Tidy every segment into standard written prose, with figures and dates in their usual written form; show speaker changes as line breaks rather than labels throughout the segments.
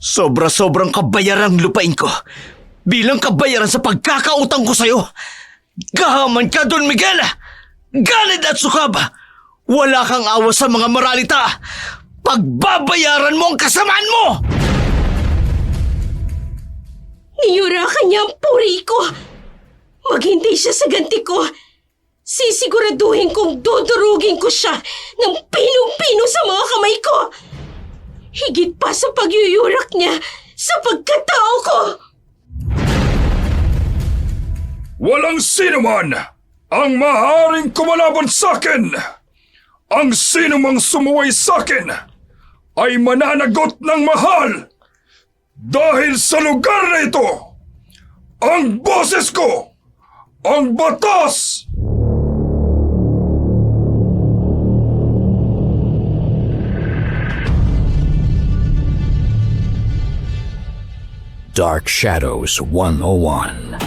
Sobra-sobrang kabayarang lupain ko. Bilang kabayaran sa pagkakautang ko sa'yo. Gahaman ka, Don Miguel! Ganid at sukaba! Wala kang awa sa mga moralita! Pagbabayaran mo ang kasamaan mo!
Niyura ka niya ang puri ko. Maghintay siya sa ganti ko. Sisiguraduhin kong dudurugin ko siya ng pinong-pino sa mga kamay ko. Higit pa sa pagyuyurak niya sa pagkatao ko.
Walang sino man ang maaaring kumalaban sa akin. Ang sino mang sumuway sa akin ay mananagot ng mahal. Dahil sa lugar na ito, ang boses ko, ang batas!
Dark Shadows 101.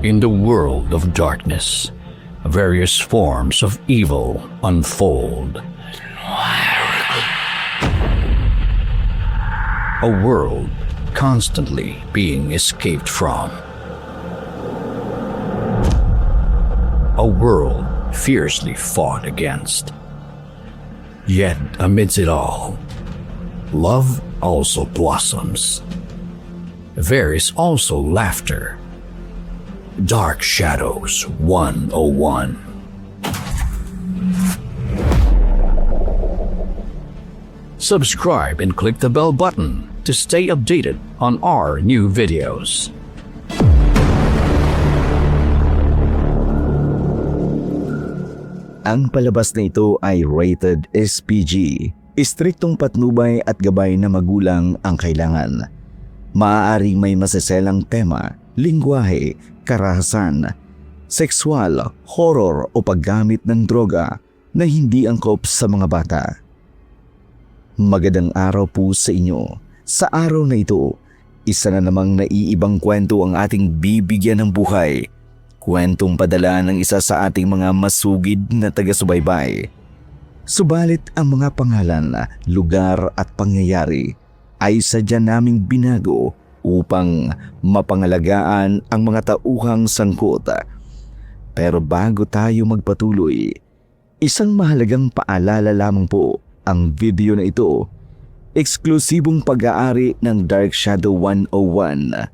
In the world of darkness, various forms of evil unfold. A world constantly being escaped from. A world fiercely fought against. Yet amidst it all, love also blossoms. There is also laughter. Dark Shadows 101. Subscribe and click the bell button to stay updated on our new videos.
Ang palabas na ito ay rated SPG. Istriktong patnubay at gabay na magulang ang kailangan. Maaaring may maseselang tema, lingwahe, karahasan, sexual, horror o paggamit ng droga na hindi angkop sa mga bata. Magandang araw po sa inyo. Sa araw na ito, isa na namang naiibang kwento ang ating bibigyan ng buhay. Kwentong padala ng isa sa ating mga masugid na taga-subaybay. Subalit ang mga pangalan, lugar at pangyayari ay sadya naming binago upang mapangalagaan ang mga tauhang sangkot. Pero bago tayo magpatuloy, isang mahalagang paalala lamang po. Ang video na ito, eksklusibong pag-aari ng Dark Shadow 101.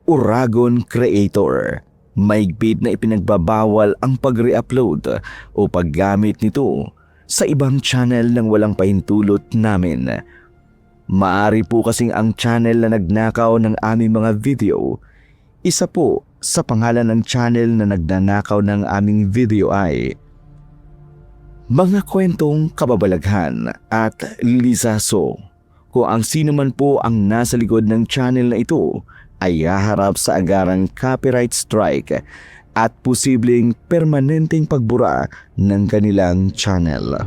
Uragon Creator. Mahigpit na ipinagbabawal ang pag-re-upload o paggamit nito sa ibang channel ng walang pahintulot namin. Maari po kasing ang channel na nagnakaw ng aming mga video. Isa po sa pangalan ng channel na nagnanakaw ng aming video ay mga kwentong kababalaghan at lisaso. Kung ang sino man po ang nasa likod ng channel na ito ay haharap sa agarang copyright strike at posibleng permanenteng pagbura ng kanilang channel.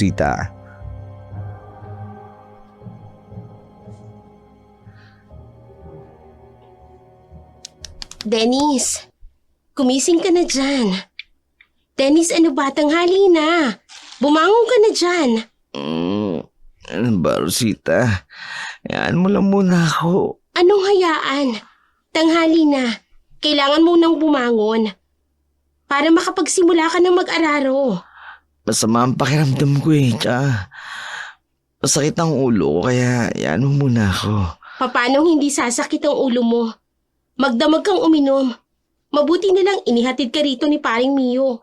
Rosita.
Dennis, gumising ka na dyan. Dennis, ano ba? Tanghali na. Bumangon ka na dyan.
Ano ba, Rosita? Hayaan mo lang muna ako.
Anong hayaan? Tanghali na. Kailangan mo nang bumangon. Para makapagsimula ka ng mag-araro.
Masama ang pakiramdam ko eh. Tsaka masakit ang ulo ko kaya hayaan mo muna ako.
Paano hindi sasakit ang ulo mo? Magdamag kang uminom. Mabuti na lang inihatid ka rito ni paring Mio.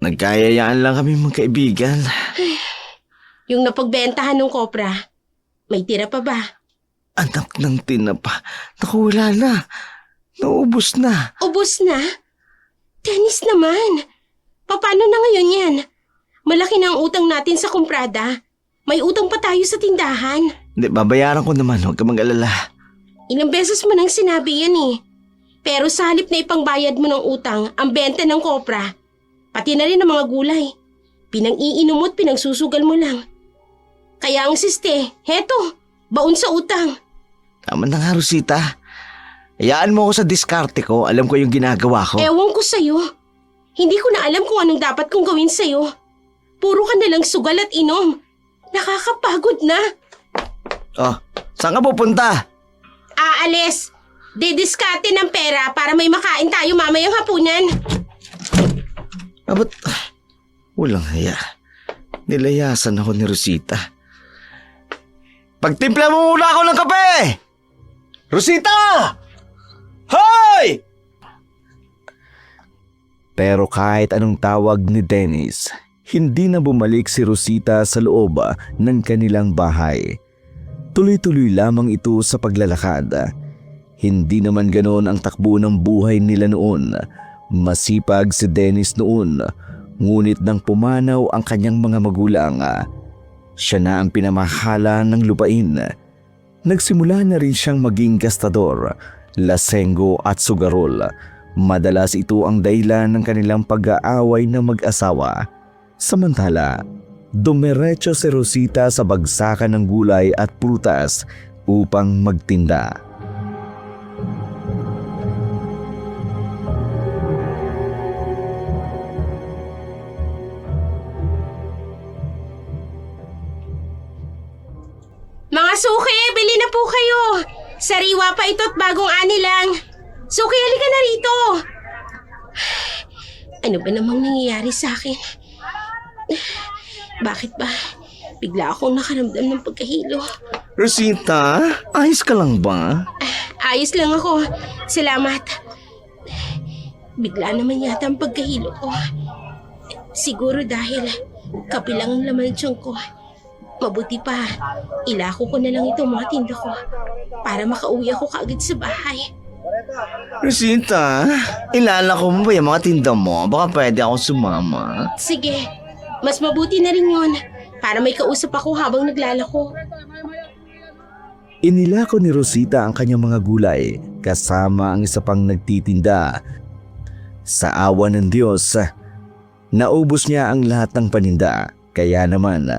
Nagkayayaan lang kami magkaibigan.
Yung napagbentahan ng kopra, may tira pa ba?
Anak ng tinapa. Naku, wala na. Naubos na.
Ubus na? Dennis naman. Paano na ngayon yan? Malaki na ang utang natin sa kumprada. May utang pa tayo sa tindahan.
Hindi, babayaran ko naman. Huwag ka mag-alala.
Ilang beses mo nang sinabi yan eh. Pero sa halip na ipangbayad mo ng utang ang benta ng kopra, pati na rin ang mga gulay, pinang-iinom mo at pinagsusugal mo lang. Kaya ang siste, heto, baon sa utang.
Tama na nga, Rosita. Hayaan mo ako sa diskarte ko. Alam ko yung ginagawa ko.
Ewan ko sa'yo. Hindi ko na alam kung anong dapat kong gawin sa'yo. Puro ka nalang sugal at inom. Nakakapagod na.
Oh, saan ka pupunta?
Aalis. Didiskarte ng pera para may makain tayo mamayang hapunan.
Abot, walang haya. Nilayasan ako ni Rosita. Pagtimpla mo muna ako ng kape! Rosita! Hoy!
Pero kahit anong tawag ni Dennis, hindi na bumalik si Rosita sa loob ng kanilang bahay. Tuloy-tuloy lamang ito sa paglalakad. Hindi naman ganoon ang takbo ng buhay nila noon. Masipag si Dennis noon, ngunit nang pumanaw ang kanyang mga magulang, siya na ang pinamahala ng lupain. Nagsimula na rin siyang maging gastador, lasenggo at sugarol. Madalas ito ang dahilan ng kanilang pag-aaway ng mag-asawa. Samantala, dumiretso si Rosita sa bagsakan ng gulay at prutas upang magtinda.
Mga suki, bili na po kayo. Sariwa pa ito't bagong ani lang. Suki, halika na rito. Ano ba namang nangyayari sa akin? Bakit ba? Bigla akong nakaramdam ng pagkahilo.
Rosita, ayos ka lang ba?
Ayos lang ako. Salamat. Bigla naman yata ang pagkahilo ko. Siguro dahil kapilang ang laman ng tiyan ko. Mabuti pa, ilako ko na lang itong mga tinda ko para makauwi ako kaagad sa bahay.
Rosita, ilalako mo ba yung mga tinda mo? Baka pwede ako sumama.
Sige, mas mabuti na rin yun para may kausap ako habang naglalako.
Inilako ni Rosita ang kanyang mga gulay kasama ang isa pang nagtitinda. Sa awa ng Diyos, naubos niya ang lahat ng paninda. Kaya naman,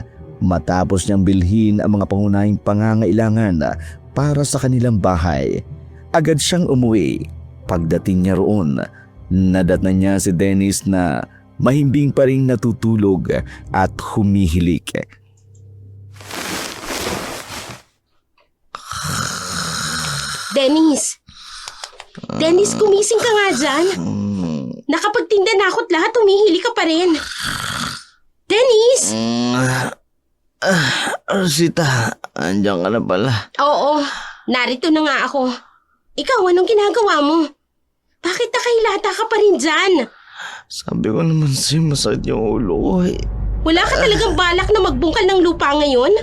matapos niyang bilhin ang mga pangunahing pangangailangan para sa kanilang bahay, agad siyang umuwi. Pagdating niya roon, nadatnan niya si Dennis na mahimbing pa ring natutulog at humihilik.
Dennis! Dennis, gumising ka nga dyan. Nakapagtinda na ako't lahat, humihili ka pa rin. Dennis!
Rosita, andiyan ka na pala.
Oo, narito na nga ako. Ikaw, anong ginagawa mo? Bakit nakahilata ka pa rin dyan?
Sabi ko naman sa'yo, masakit yung ulo ko eh.
Wala ka talagang balak na magbungkal ng lupa ngayon?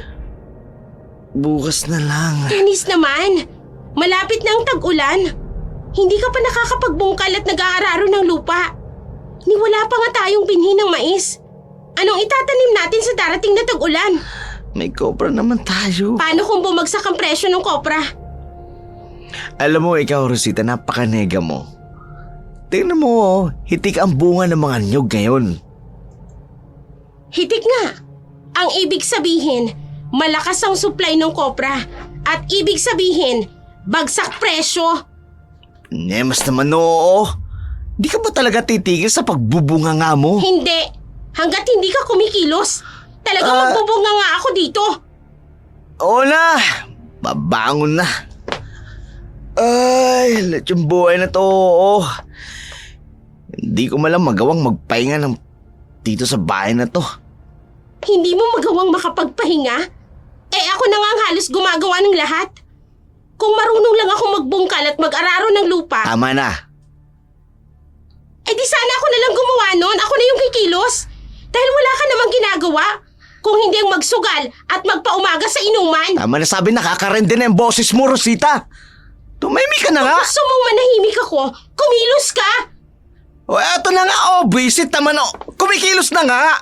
Bukas na lang.
Dennis naman, malapit na ang tag-ulan. Hindi ka pa nakakapagbungkal at nag-aararo ng lupa. Ni wala pa nga tayong binhi ng mais. Anong itatanim natin sa darating na tag-ulan?
May kopra naman tayo.
Paano kung bumagsak ang presyo ng kopra?
Alam mo ikaw, Rosita, napakanega mo. Tingnan mo, hitik ang bunga ng mga nyog ngayon.
Hitik nga. Ang ibig sabihin, malakas ang supply ng kopra. At ibig sabihin, bagsak presyo.
Nemas naman oo. Di ka ba talaga titigil sa pagbubunga nga mo?
Hindi. Hanggat hindi ka kumikilos, talagang magbubunga nga ako dito.
Oo na. Babangon na. Ay, lahat yung buhay na to. Oo. Hindi ko malang magawang magpahinga dito sa bahay na to.
Hindi mo magawang makapagpahinga? Eh ako na nga ang halos gumagawa ng lahat. Kung marunong lang ako magbungkal at mag-araro ng lupa,
Tama na.
eh di sana ako na lang gumawa nun. Ako na yung kikilos. Dahil wala ka namang ginagawa. Kung hindi ang magsugal at magpaumaga sa inuman.
Tama na, sabi nakarende na yung boses mo, Rosita. Tumahimik ka na nga.
Gusto mong manahimik ako, kumilos ka.
O eto na nga, visit naman o. Kumikilos na nga.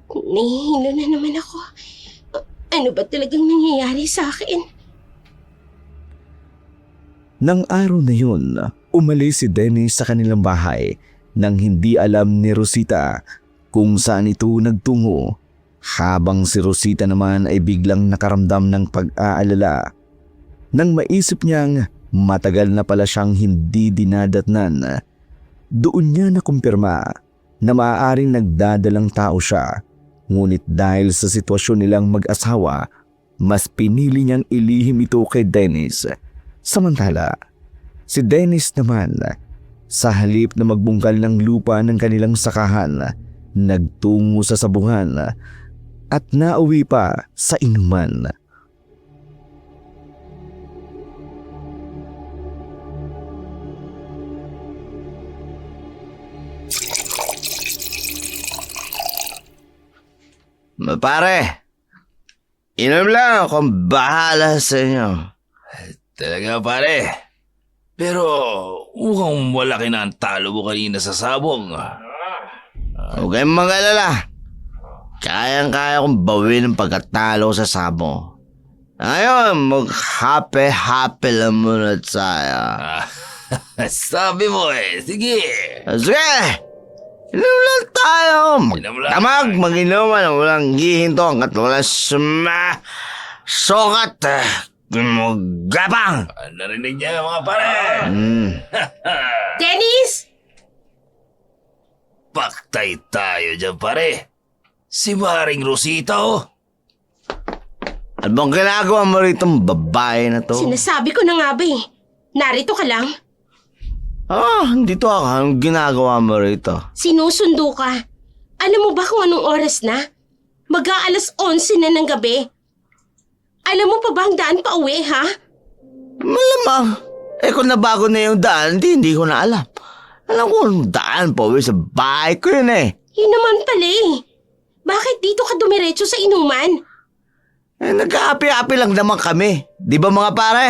Nahihilo na naman ako. Ano ba talagang nangyayari sa akin?
Nang araw na yun, umalis si Dennis sa kanilang bahay nang hindi alam ni Rosita kung saan ito nagtungo, habang si Rosita naman ay biglang nakaramdam ng pag-aalala. Nang maisip niyang matagal na pala siyang hindi dinadatnan, doon niya nakumpirma na maaaring nagdadalang tao siya. Ngunit dahil sa sitwasyon nilang mag-asawa, mas pinili niyang ilihim ito kay Dennis. Samantala, si Dennis naman, sa halip na magbungkal ng lupa ng kanilang sakahan, nagtungo sa sabuhan at nauwi pa sa inuman.
Pare, inom lang akong bahala sa inyo.
Talaga pare. Pero mukhang malaki na ang talo mo kanina sa sabong.
Huwag kayong mag-alala. Kayang-kaya kong bawin ang pagkatalo sa sabo. Ngayon, mag-happy-happy lang muna tayo.
Sabi mo eh. Sige.
Sige! Inom lang tayo.
Inom lang.
Magdamag, mag-inuman. Walang gihinto hanggat walang sukat. Gabang!
Narinig niya mga pare.
Dennis!
Paktay tayo dyan pare. Si Maring Rosita oh.
Ano bang ginagawa mo rito babae na to?
Sinasabi ko na nga ba eh. Narito ka lang.
Dito ako. Anong ginagawa mo rito?
Sinusundo ka. Alam mo ba kung anong oras na? Mag-aalas 11 na ng gabi. Alam mo pa ba ang daan pa uwi, ha?
Malamang. Kung nabago na yung daan, hindi ko na alam. Alam ko ang daan pa uwi sa bahay ko yun eh.
Yun naman pala eh. Bakit dito ka dumiretso sa inuman?
Nag-happy-happy lang naman kami. Di ba mga pare?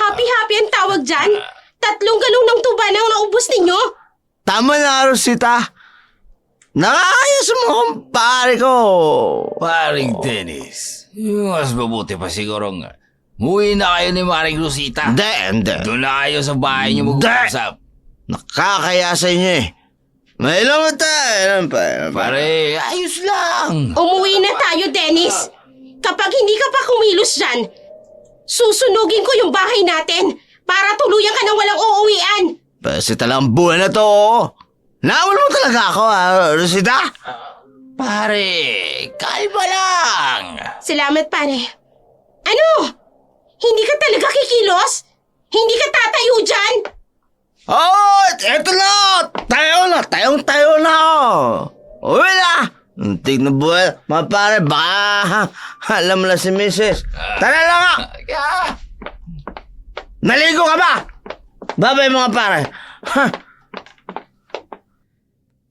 Happy-happy ang tawag dyan? 3 galong ng tuba na ang naubos ninyo?
Tama na, Rosita. Nakakayos mo kung pare ko.
Paring Dennis. Yung mas mabuti pa sigurong muwi na kayo ni Maring Rosita.
Hindi.
Doon na kayo sa bahay niyo mag-uusap.
Nakakaya sa inyo eh. May ilan tayo.
Pare, ayos lang.
Umuwi na tayo, Dennis. Kapag hindi ka pa kumilos dyan, susunugin ko yung bahay natin para tuluyan ka ng walang uuwian.
Basta talang buwan na to. Nawal mo talaga ako, Rosita?
Pare, kalma lang.
Salamat, pare. Ano? Hindi ka talaga kikilos? Hindi ka tatayo dyan?
Eto na! Tayong-tayo na ako! Uwi na! Untik na buhay. Mga pare, baka alam mo na si Mrs. Tara lang nga! Naligo ka ba? Babay mga pare.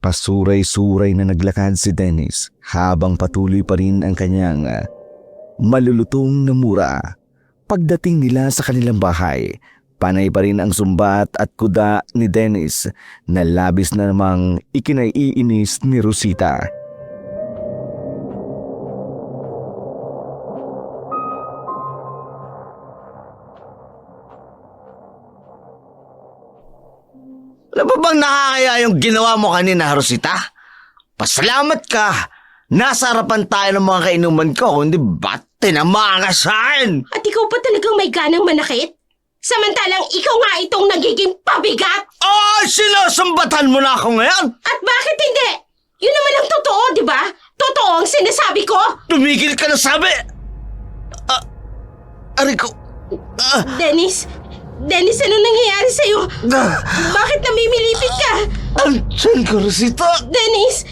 Pasuray-suray na naglakad si Dennis habang patuloy pa rin ang kanyang malulutong na mura. Pagdating nila sa kanilang bahay, panay pa rin ang sumbat at kuda ni Dennis na labis na namang ikinaiinis ni Rosita.
Alam mo bang nakakaya yung ginawa mo kanina, Rosita? Pasalamat ka! Nasa harapan tayo ng mga kainuman ko, hindi ba tinamaan ka sa akin?
At ikaw pa talagang may ganang manakit? Samantalang ikaw nga itong nagiging pabigat!
Sinasambatan mo na ako ngayon?
At bakit hindi? Yun naman ang totoo, di ba? Totoo ang sinasabi ko!
Tumigil ka na sabi! Aray ko!
Dennis, ano nangyayari sa'yo? Bakit namimilipit ka?
Andiyan ka, Rosita!
Dennis,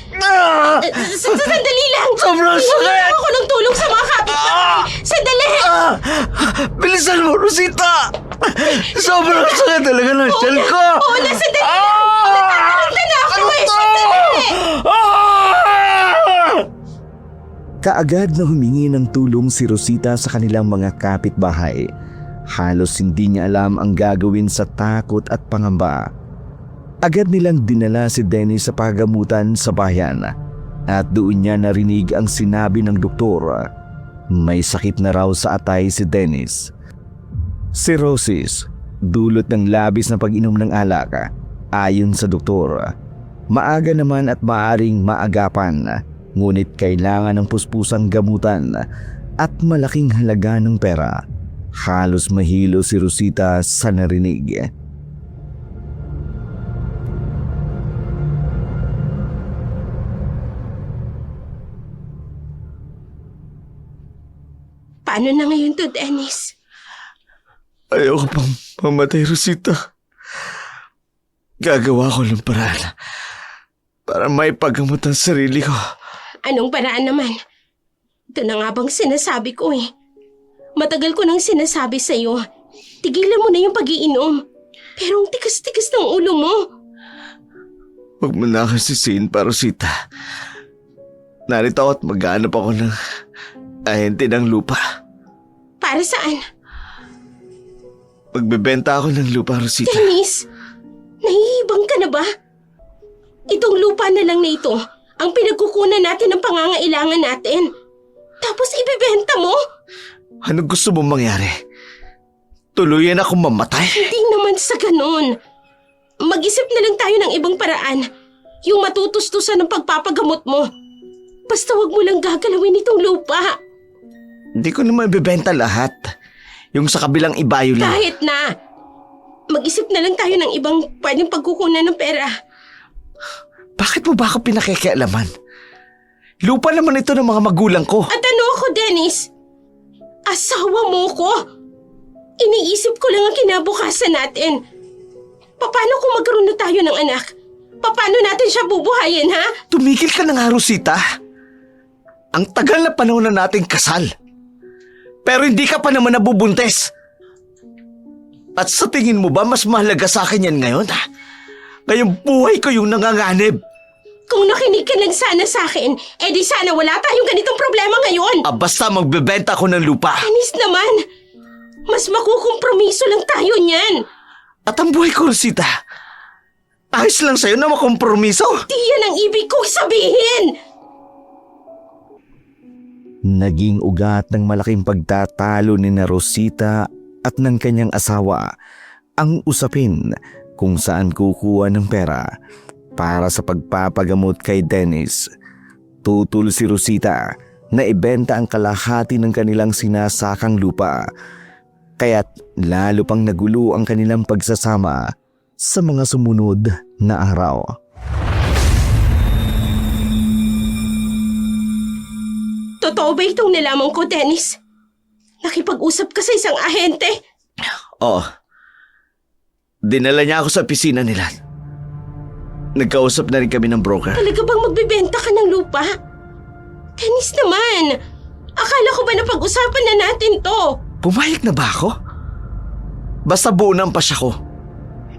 sandali lang!
Sobrang sakit!
Hingin ako ng tulong sa mga kapitbahay! Sandali!
Bilisan mo, Rosita! Sobrang sakit talaga ng tiyan ko!
Oo na, sandali lang! Natatakot na ako eh! Sandali!
Kaagad na humingi ng tulong si Rosita sa kanilang mga kapitbahay. Halos hindi niya alam ang gagawin sa takot at pangamba. Agad nilang dinala si Dennis sa pagamutan sa bayan at doon niya narinig ang sinabi ng doktor. May sakit na raw sa atay si Dennis. Cirrhosis, dulot ng labis na pag-inom ng alak. Ayon sa doktor, maaga naman at maaring maagapan, ngunit kailangan ng puspusang gamutan at malaking halaga ng pera. Halos mahilo si Rosita sa narinig.
Paano na ngayon to, Dennis?
Ayoko pang mamatay, Rosita. Gagawa ko ng paraan para maipagamot ang sarili ko.
Anong paraan naman? Ito na nga bang sinasabi ko eh. Matagal ko nang sinasabi sa'yo, tigilan mo na yung pag-iinom. Pero ang tigas-tigas ng ulo mo.
Huwag mo na akong sisihin pa, Rosita. Narito ako at maghanap ako ng ahente ng lupa.
Para saan?
Magbebenta ako ng lupa, Rosita.
Dennis, nahihibang ka na ba? Itong lupa na lang na ito ang pinagkukunan natin ng pangangailangan natin. Tapos ibebenta mo?
Ano gusto mo mangyari? Tuluyan akong mamatay?
Hindi naman sa ganun. Mag-isip na lang tayo ng ibang paraan. Yung matutustusan ng pagpapagamot mo. Basta wag mo lang gagalawin itong lupa.
Hindi ko naman ibebenta lahat. Yung sa kabilang ibayo lang.
Kahit na. Mag-isip na lang tayo ng ibang pwedeng pagkukunan ng pera.
Bakit mo ba ako pinakikialaman? Lupa naman ito ng mga magulang ko.
At ano ako, Dennis? Asawa mo ko? Iniisip ko lang ang kinabukasan natin. Paano kung magkaroon na tayo ng anak? Paano natin siya bubuhayin, ha?
Tumigil ka na nga, Rosita. Ang tagal na panahon na nating kasal. Pero hindi ka pa naman nabubuntis. At sa tingin mo ba mas mahalaga sa akin yan ngayon? Ngayong buhay ko yung nanganganib.
Kung nakinig ka lang sana sa akin, edi sana wala tayong ganitong problema ngayon.
Basta magbebenta ako ng lupa.
Dennis naman, mas makukompromiso lang tayo niyan.
At ang buhay ko, Rosita, ayos lang sa'yo na makompromiso.
Di yan ang ibig kong sabihin.
Naging ugat ng malaking pagtatalo ni na Rosita at ng kanyang asawa ang usapin kung saan kukuha ng pera para sa pagpapagamot kay Dennis. Tutol si Rosita na ibenta ang kalahati ng kanilang sinasakang lupa. Kaya't lalo pang nagulo ang kanilang pagsasama sa mga sumunod na araw.
Totoo ba itong nalaman ko, Dennis? Nakipag-usap ka sa isang ahente?
Oo. Dinala niya ako sa opisina nila. Nagkausap na rin kami ng broker.
Talaga bang magbibenta ka ng lupa? Dennis naman, akala ko ba napag-usapan na natin to?
Pumayag na ba ako? Basta buo na ang pasya ko.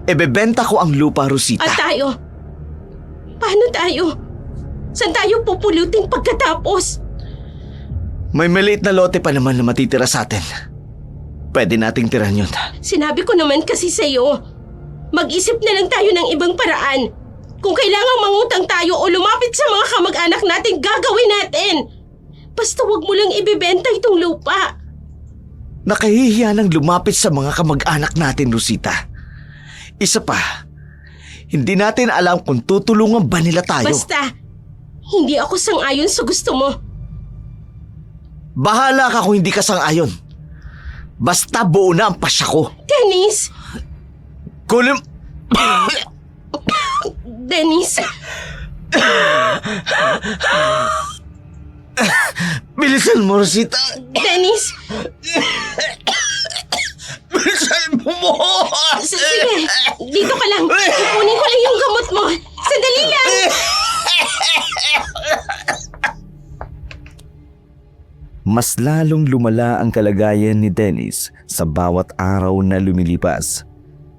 Ebebenta ko ang lupa, Rosita.
At tayo? Paano tayo? Saan tayo pupulutin pagkatapos?
May maliit na lote pa naman na matitira sa atin. Pwede nating tirahan yun.
Sinabi ko naman kasi sa'yo, mag-isip na lang tayo ng ibang paraan. Kung kailangang mangutang tayo o lumapit sa mga kamag-anak natin, gagawin natin. Basta wag mo lang ibebenta itong lupa.
Nakahihiya nang lumapit sa mga kamag-anak natin, Rosita. Isa pa, hindi natin alam kung tutulungan ba nila tayo.
Basta, Hindi ako sang-ayon sa gusto mo.
Bahala ka kung hindi ka sang-ayon. Basta buo na ang pasya ko.
Dennis!
Kulim...
Dennis!
Bilisan mo, Rosita.
Dennis!
Bilisan mo!
Sige, dito ka lang. Kukunin ko lang yung gamot mo. Sandali lang!
Mas lalong lumala ang kalagayan ni Dennis sa bawat araw na lumilipas.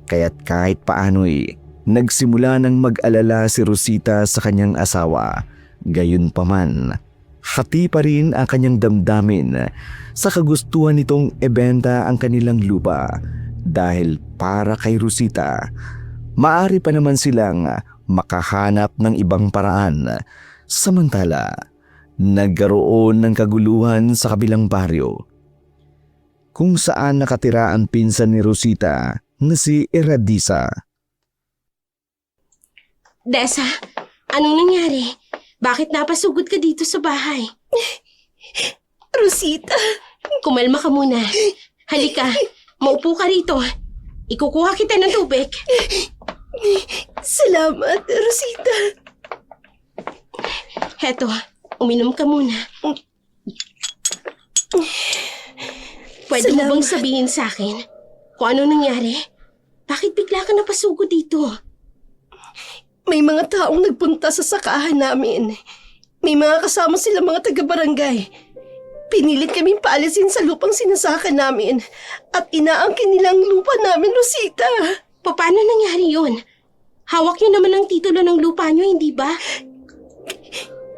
Kaya't kahit paano'y nagsimula ng mag-alala si Rosita sa kanyang asawa. Gayunpaman, hati pa rin ang kanyang damdamin sa kagustuhan nitong ibenta ang kanilang lupa dahil para kay Rosita, maaari pa naman silang makahanap ng ibang paraan. Samantala, nagkaroon ng kaguluhan sa kabilang baryo kung saan nakatira ang pinsan ni Rosita na si Eradisa.
Dessa, anong nangyari? Bakit napasugod ka dito sa bahay?
Rosita,
Kumalma ka muna. Halika, maupo ka rito. Ikukuha kita ng tubig.
salamat, Rosita.
Heto, uminom ka muna. Pwede mo bang sabihin sa akin kung ano nangyari? Bakit bigla ka napasugod dito?
May mga taong nagpunta sa sakahan namin. May mga kasama sila mga taga-barangay. Pinilit kaming paalisin sa lupang sinasaka namin at inaangkin nilang lupa namin, Rosita.
Paano nangyari yun? Hawak niyo naman ang titulo ng lupa niyo, hindi ba?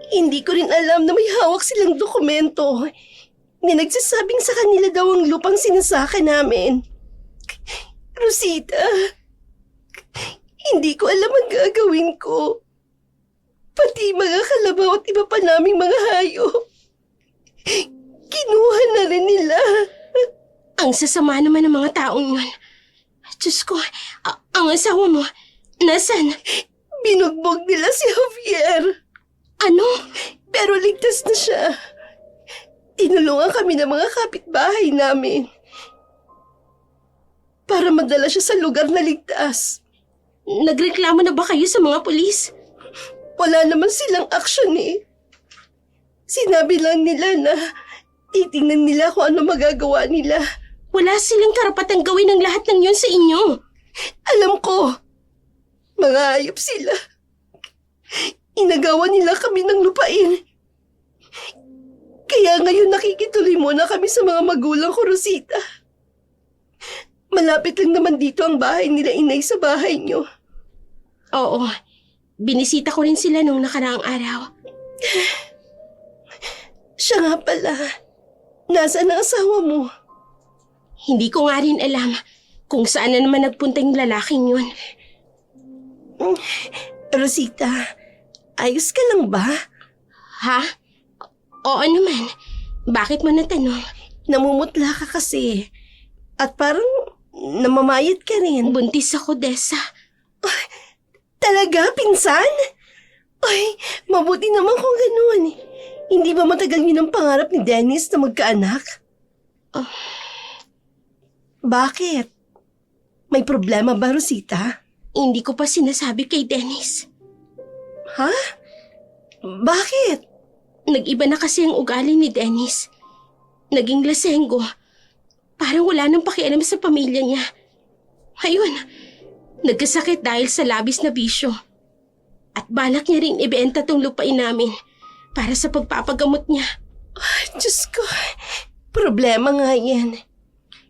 Hindi ko rin alam na may hawak silang dokumento. Nagsasabing sa kanila daw ang lupang sinasaka namin. Rosita, hindi ko alam ang gagawin ko. Pati mga kalabaw at iba pa naming mga hayop. Kinuha na rin nila.
Ang sasama naman ng mga taong yun. Diyos ko, ang asawa mo, nasan?
Binugbog nila si Javier.
Ano?
Pero ligtas na siya. Tinulungan kami ng mga kapitbahay namin para madala siya sa lugar na ligtas.
Nagreklamo na ba kayo sa mga pulis?
Wala naman silang aksyon eh. Sinabi lang nila na titingnan nila kung ano magagawa nila.
Wala silang karapatang gawin ang lahat ng yun sa inyo.
Alam ko, mga hayop sila. Inagawan nila kami ng lupain. Kaya ngayon nakikituloy muna kami sa mga magulang ko, Rosita. Malapit lang naman dito ang bahay nila inay sa bahay niyo.
Oo, binisita ko rin sila nung nakaraang araw.
Siya nga pala. Nasaan ang asawa mo?
Hindi ko nga rin alam kung saan na naman nagpunta yung lalaking yun.
Rosita, ayos ka lang ba?
Ha? Oo naman. Bakit mo natanong?
Namumutla ka kasi. At parang namamayat ka rin.
Buntis ako, Dessa.
Talaga, pinsan? Ay, mabuti naman kung ganun. Hindi ba matagal yun ang pangarap ni Dennis na magkaanak? Bakit? May problema ba, Rosita?
Hindi ko pa sinasabi kay Dennis.
Ha? Bakit?
Nag-iba na kasi ang ugali ni Dennis. Naging lasenggo. Parang wala nang pakialam sa pamilya niya. Ayun, nagkasakit dahil sa labis na bisyo. At balak niya rin ibenta tong lupain namin para sa pagpapagamot niya.
Diyos ko, problema nga yan.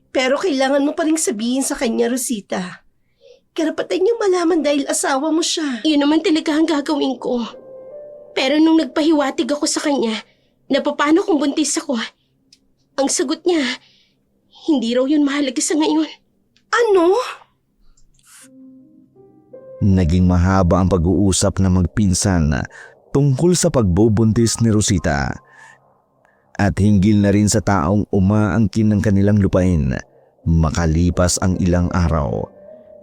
Pero kailangan mo pa rin sabihin sa kanya, Rosita. Karapatan niyang malaman dahil asawa mo siya.
Yun naman talaga ang gagawin ko. Pero nung nagpahiwatig ako sa kanya na paano kung buntis ako, ang sagot niya, hindi raw yun mahalaga sa ngayon.
Ano?
Naging mahaba ang pag-uusap ng magpinsan tungkol sa pagbubuntis ni Rosita at hinggil na rin sa taong umaangkin ng kanilang lupain. Makalipas ang ilang araw,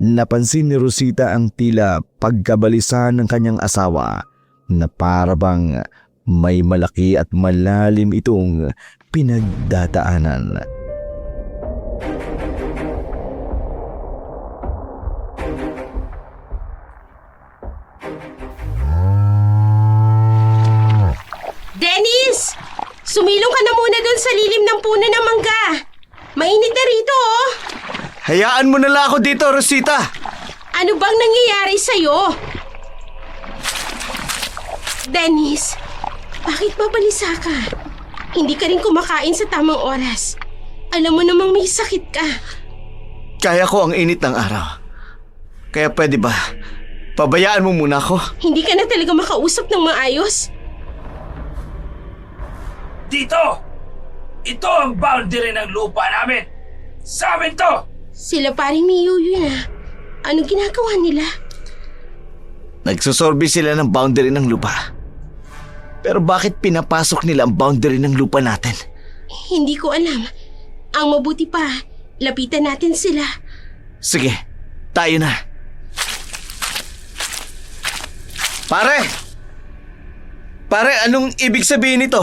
napansin ni Rosita ang tila pagkabalisa ng kanyang asawa na parabang may malaki at malalim itong pinagdadaanan.
Dennis! Sumilong ka na muna doon sa lilim ng puno ng mangga. Mainit na rito, oh.
Hayaan mo na lang ako dito, Rosita.
Ano bang nangyayari sa'yo? Dennis, bakit babalisa ka? Hindi ka rin kumakain sa tamang oras. Alam mo namang may sakit ka.
Kaya ko ang init ng araw. Kaya pwede ba, pabayaan mo muna ako?
Hindi ka na talaga makausap ng maayos?
Dito! Ito ang boundary ng lupa namin! Sa amin to!
Sila paring ni Yuyu na. Anong ginagawa nila?
Nagsusorbe sila ng boundary ng lupa. Pero bakit pinapasok nila ang boundary ng lupa natin?
Hindi ko alam. Ang mabuti pa, lapitan natin sila.
Sige, tayo na. Pare! Pare, anong ibig sabihin nito?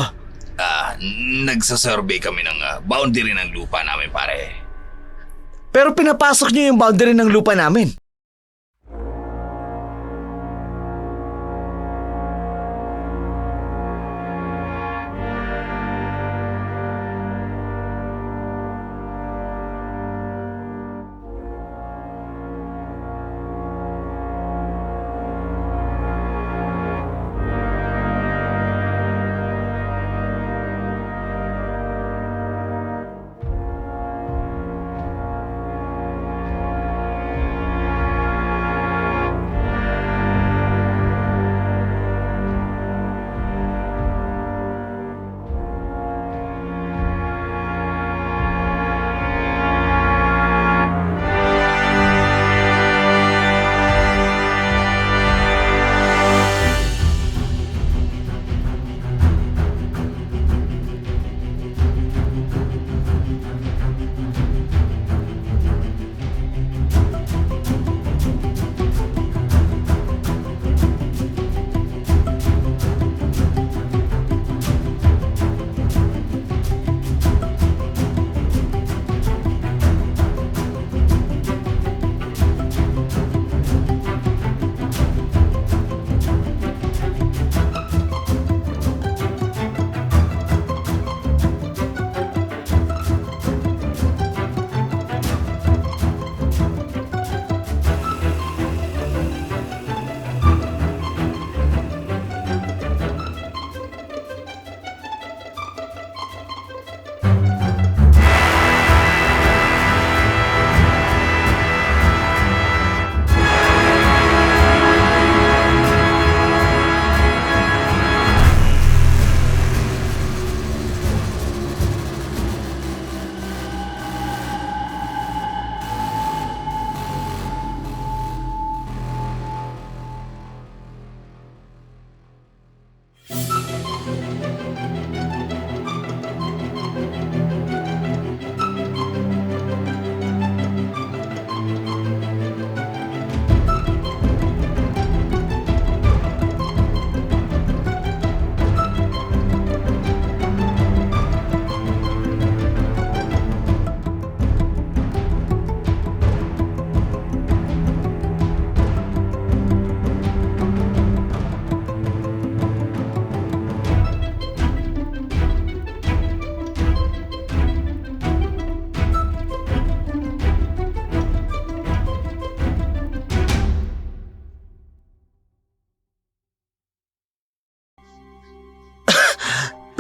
Nagsasurvey kami ng boundary ng lupa namin, pare.
Pero pinapasok niyo yung boundary ng lupa namin.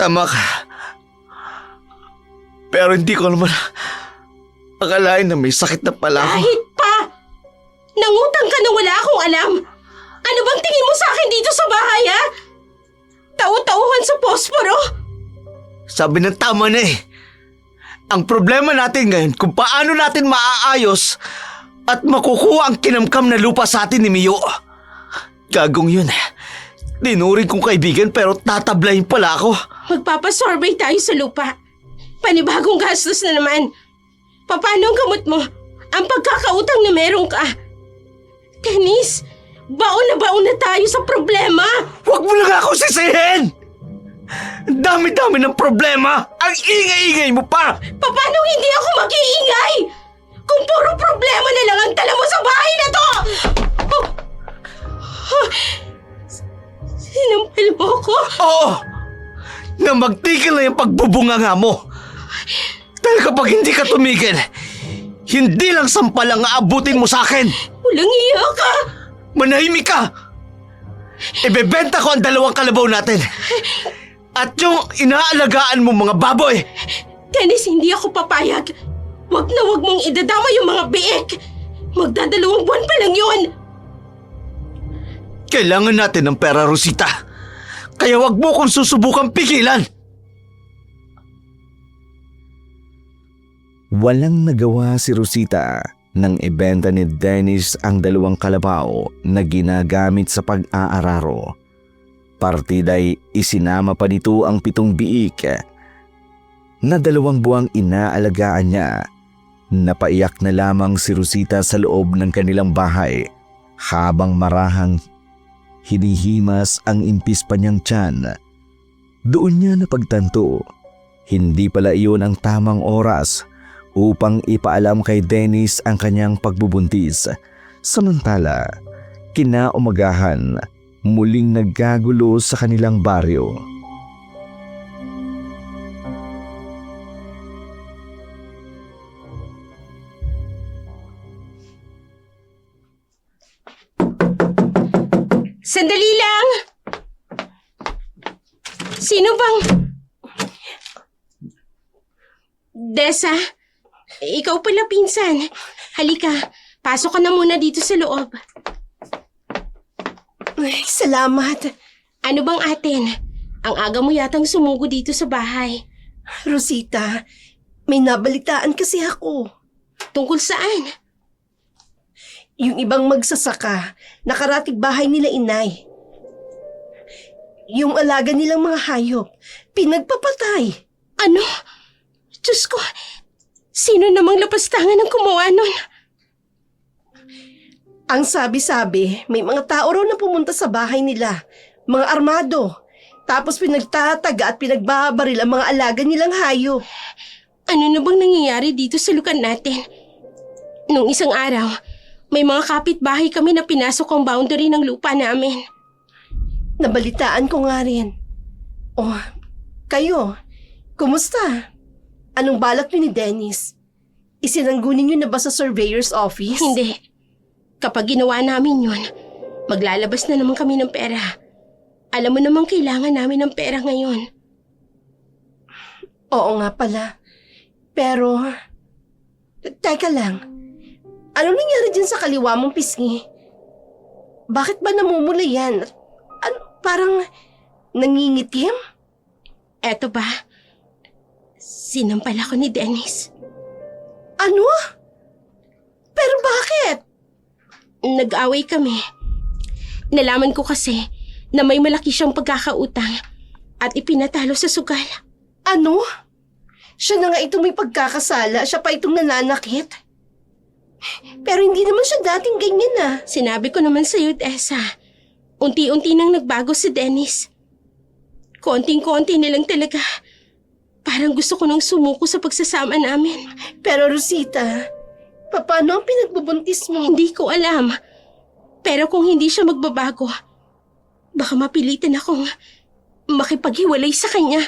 Tama ka. Pero hindi ko naman akalain na may sakit na pala ako.
Kahit pa! Nangutang ka na wala akong alam. Ano bang tingin mo sa akin dito sa bahay, ha? Tau-tauhan sa posporo?
Sabi ng tama na eh. Ang problema natin ngayon kung paano natin maaayos at makukuha ang kinamkam na lupa sa atin ni Mio. Gagong yun. Dinuring kong kaibigan pero tatablayin pala ako.
Magpapasorbay tayo sa lupa. Panibagong gastos na naman. Paano ang gamot mo? Ang pagkakautang na meron ka? Dennis, Baon na tayo sa problema!
Huwag mo na nga ako sisihin! Ang dami-dami ng problema! Ang ingay-ingay mo pa!
Paano hindi ako mag-iingay? Kung puro problema na lang ang dala mo sa bahay na to! Sinampal mo ako?
Oo! Na magtigil na yung pagbubunganga mo! Dahil kapag hindi ka tumigil, hindi lang sampal ang aabutin mo sa akin!
Walang iya ka!
Manahimik ka! Ibebenta ko ang 2 kalabaw natin! At yung inaalagaan mo mga baboy!
Dennis, hindi ako papayag. Wag na wag mong idadama yung mga biik. Magdadalawang buwan pa lang yun.
Kailangan natin ng pera, Rosita. Kaya wag mo kong susubukang pigilan.
Walang nagawa si Rosita nang ibenta ni Dennis ang 2 kalabaw na ginagamit sa pag-aararo. Partida'y isinama pa nito ang 7 biik na 2 buwang inaalagaan niya. Napaiyak na lamang si Rosita sa loob ng kanilang bahay habang marahang hinihimas ang impis pa niyang tiyan. Doon niya napagtanto, hindi pala iyon ang tamang oras upang ipaalam kay Dennis ang kanyang pagbubuntis. Samantala, kinaumagahan, muling nagkagulo sa kanilang baryo.
Sandali lang! Sino bang... Dessa, ikaw pala pinsan. Halika, pasok ka na muna dito sa loob.
Ay, salamat.
Ano bang atin? Ang aga mo yatang sumugo dito sa bahay.
Rosita, may nabalitaan kasi ako.
Tungkol saan?
Yung ibang magsasaka, nakaratig bahay nila inay. Yung alaga nilang mga hayop, pinagpapatay.
Ano? Diyos ko, sino namang lapastangan ang gumawa nun?
Ang sabi-sabi, may mga tao raw na pumunta sa bahay nila, mga armado. Tapos pinagtataga at pinagbabaril ang mga alaga nilang hayop.
Ano na bang nangyayari dito sa lugar natin? Nung isang araw, may mga kapitbahay kami na pinasok ang boundary ng lupa namin.
Nabalitaan ko nga rin. Oh, kayo, kumusta? Anong balak niyo ni Dennis? Isinanggunin niyo na ba sa surveyor's office?
Hindi. Kapag ginawa namin yun, maglalabas na naman kami ng pera. Alam mo namang kailangan namin ng pera ngayon.
Oo nga pala. Pero, teka lang. Ano nangyari dyan sa kaliwa mong pisngi? Bakit ba namumula yan? Ano, parang nangingitim?
Eto ba? Sinampal ako ni Dennis.
Ano? Pero bakit?
Nag-away kami. Nalaman ko kasi na may malaki siyang pagkakautang at ipinatalo sa sugal.
Ano? Siya na nga itong may pagkakasala, siya pa itong nananakit. Pero hindi naman siya dating ganyan ah.
Sinabi ko naman sa'yo, Tessa. Unti-unti nang nagbago si Dennis. Konting-konti nilang talaga. Parang gusto ko nang sumuko sa pagsasama namin.
Pero Rosita, paano ang pinagbubuntis mo?
Hindi ko alam. Pero kung hindi siya magbabago, baka mapilitan akong makipaghiwalay sa kanya.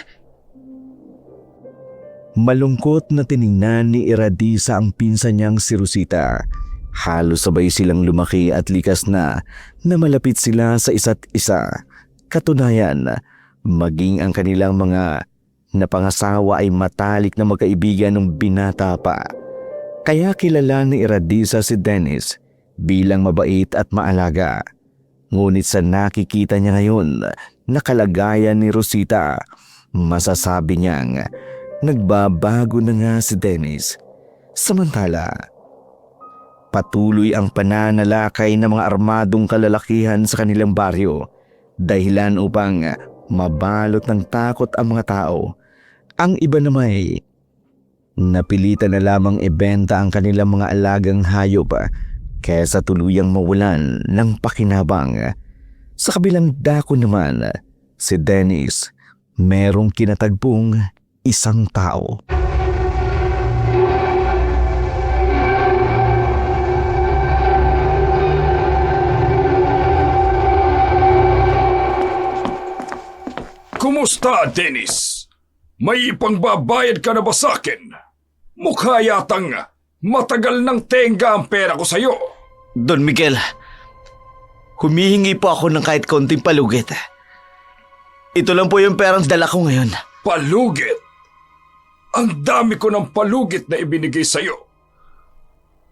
Malungkot na tiningnan ni Iradisa ang pinsan niyang si Rosita. Halos sabay silang lumaki at likas na malapit sila sa isa't isa. Katunayan, maging ang kanilang mga napangasawa ay matalik na magkaibigan ng binata pa. Kaya kilala ni Iradisa si Dennis bilang mabait at maalaga. Ngunit sa nakikita niya ngayon na kalagayan ni Rosita, masasabi niyang nagbabago na nga si Dennis. Samantala, patuloy ang pananalakay ng mga armadong kalalakihan sa kanilang baryo, dahilan upang mabalot ng takot ang mga tao. Ang iba namay napilitan na lamang ibenta ang kanilang mga alagang hayop kesa tuluyang mawalan ng pakinabang. Sa kabilang dako naman, si Dennis merong kinatagpong isang tao.
Kumusta, Dennis? May ipangbabayad ka na ba sa akin? Mukha yatang matagal nang tenga ang pera ko sa'yo.
Don Miguel, humihingi po ako ng kahit konting palugit. Ito lang po yung perang dala ko ngayon.
Palugit? Ang dami ko ng palugit na ibinigay sa'yo.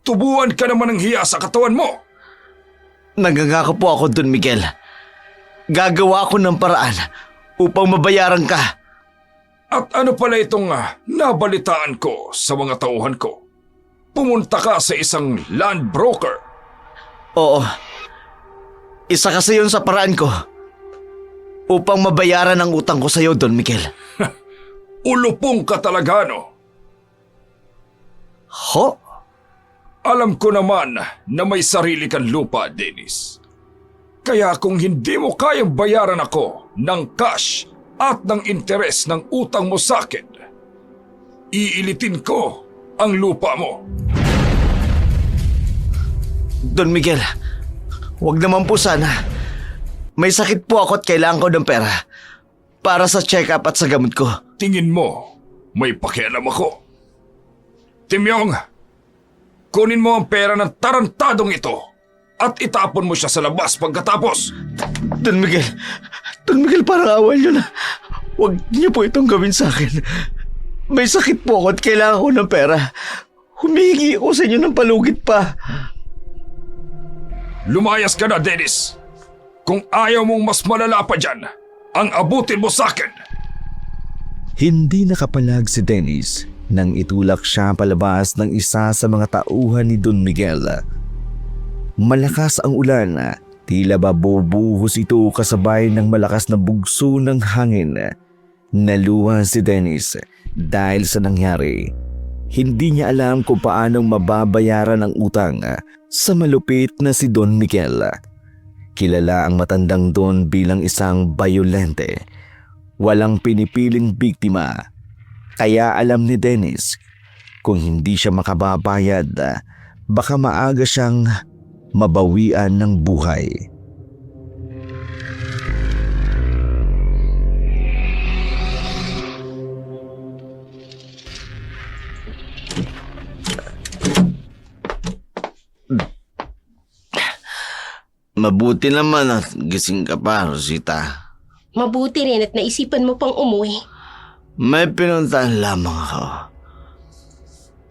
Tubuan ka naman ng hiya sa katawan mo.
Nangangako po ako, Don Miguel. Gagawa ako ng paraan upang mabayaran ka.
At ano pala itong nabalitaan ko sa mga tauhan ko? Pumunta ka sa isang land broker.
Oo. Isa kasi yun sa paraan ko upang mabayaran ang utang ko sa'yo, Don Miguel.
Ulupong ka talaga, no?
Ho?
Alam ko naman na may sarili kang lupa, Dennis. Kaya kung hindi mo kayang bayaran ako ng cash at ng interes ng utang mo sa akin, iilitin ko ang lupa mo.
Don Miguel, wag naman po sana. May sakit po ako at kailangan ko ng pera para sa check-up at sa gamot ko.
Tingin mo, may pakialam ako. Timyong, kunin mo ang pera ng tarantadong ito at itapon mo siya sa labas pagkatapos.
Don Miguel, parang awan nyo na. Huwag niyo po itong gawin sa akin. May sakit po ako at kailangan ko ng pera. Humihingi ako sa inyo ng palugit pa.
Lumayas ka na, Dennis. Kung ayaw mong mas malala pa dyan, ang abutin mo sa akin.
Hindi nakapalag si Dennis nang itulak siya palabas ng isa sa mga tauhan ni Don Miguel. Malakas ang ulan, tila ba bubuhos ito kasabay ng malakas na bugso ng hangin. Naluha si Dennis dahil sa nangyari. Hindi niya alam kung paanong mababayaran ang utang sa malupit na si Don Miguel. Kilala ang matandang Don bilang isang bayolente. Walang pinipiling biktima. Kaya alam ni Dennis, kung hindi siya makababayad, baka maaga siyang mabawian ng buhay.
Mabuti naman at gising ka pa, Rosita.
Mabuti rin at naisipan mo pang umuwi.
May pinuntahan lamang ako.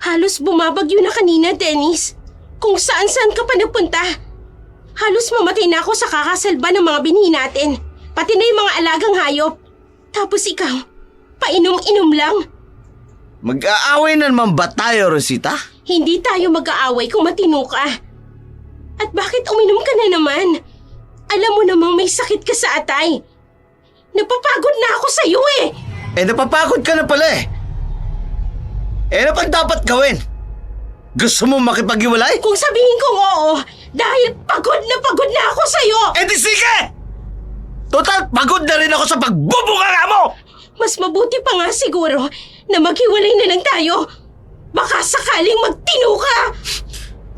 Halos bumabagyo na kanina, Dennis. Kung saan-saan ka pa nagpunta. Halos mamatay na ako sa kakasalba ng mga binhi natin. Pati na yung mga alagang hayop. Tapos ikaw, painom-inom lang.
Mag-aaway na naman ba tayo, Rosita?
Hindi tayo mag-aaway kung matino ka. At bakit uminom ka na naman? Alam mo namang may sakit ka sa atay. Napapagod na ako sa'yo eh.
Napapagod ka na pala eh. Ano pang dapat gawin? Gusto mo makipag-iwalay?
Kung sabihin kong oo, dahil pagod na ako sa'yo.
Di sige! Total, pagod na rin ako sa pagbubunganga mo!
Mas mabuti pa nga siguro na maghiwalay na lang tayo. Baka sakaling magtino ka.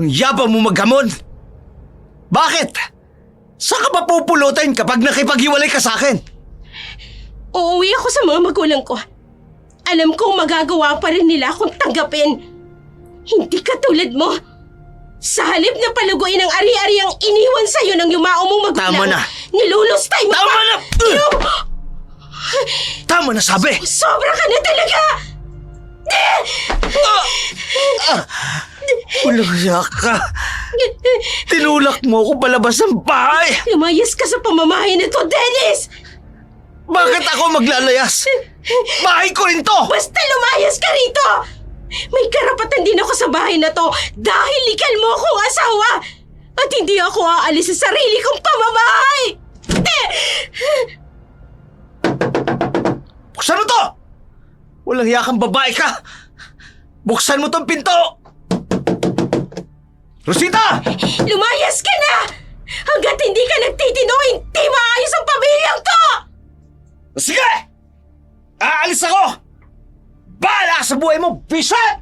Ang yabang mo maghamon! Bakit? Saan ka ba pupulutin kapag nakipaghiwalay ka sa akin?
Uuwi ako sa mga magulang ko. Alam kong magagawa pa rin nila akong tanggapin. Hindi katulad mo. Sa halip na paluguin ang ari-ari ang iniwan sa'yo ng yumao mong magulang.
Tama na.
Nilulustay mo
Tama
pa.
na! Tama na sabi!
Sobra ka na talaga!
Ulang ka! Tinulak mo ako palabas ng bahay!
Lumayas ka sa pamamahay na to, Dennis!
Bakit ako maglalayas? Bahay ko rin to!
Basta lumayas ka rito! May karapatan din ako sa bahay na to dahil legal mo akong asawa! At hindi ako aalis sa sarili kong pamamahay!
Buksan mo to! Walang yakang babae ka! Buksan mo tong pinto! Rosita!
Lumayas ka na! Hanggat hindi ka nagtitino, hindi maayos ang pamilyang to!
Sige! Aalis ako! Bahala ka sa buhay mo, bisit!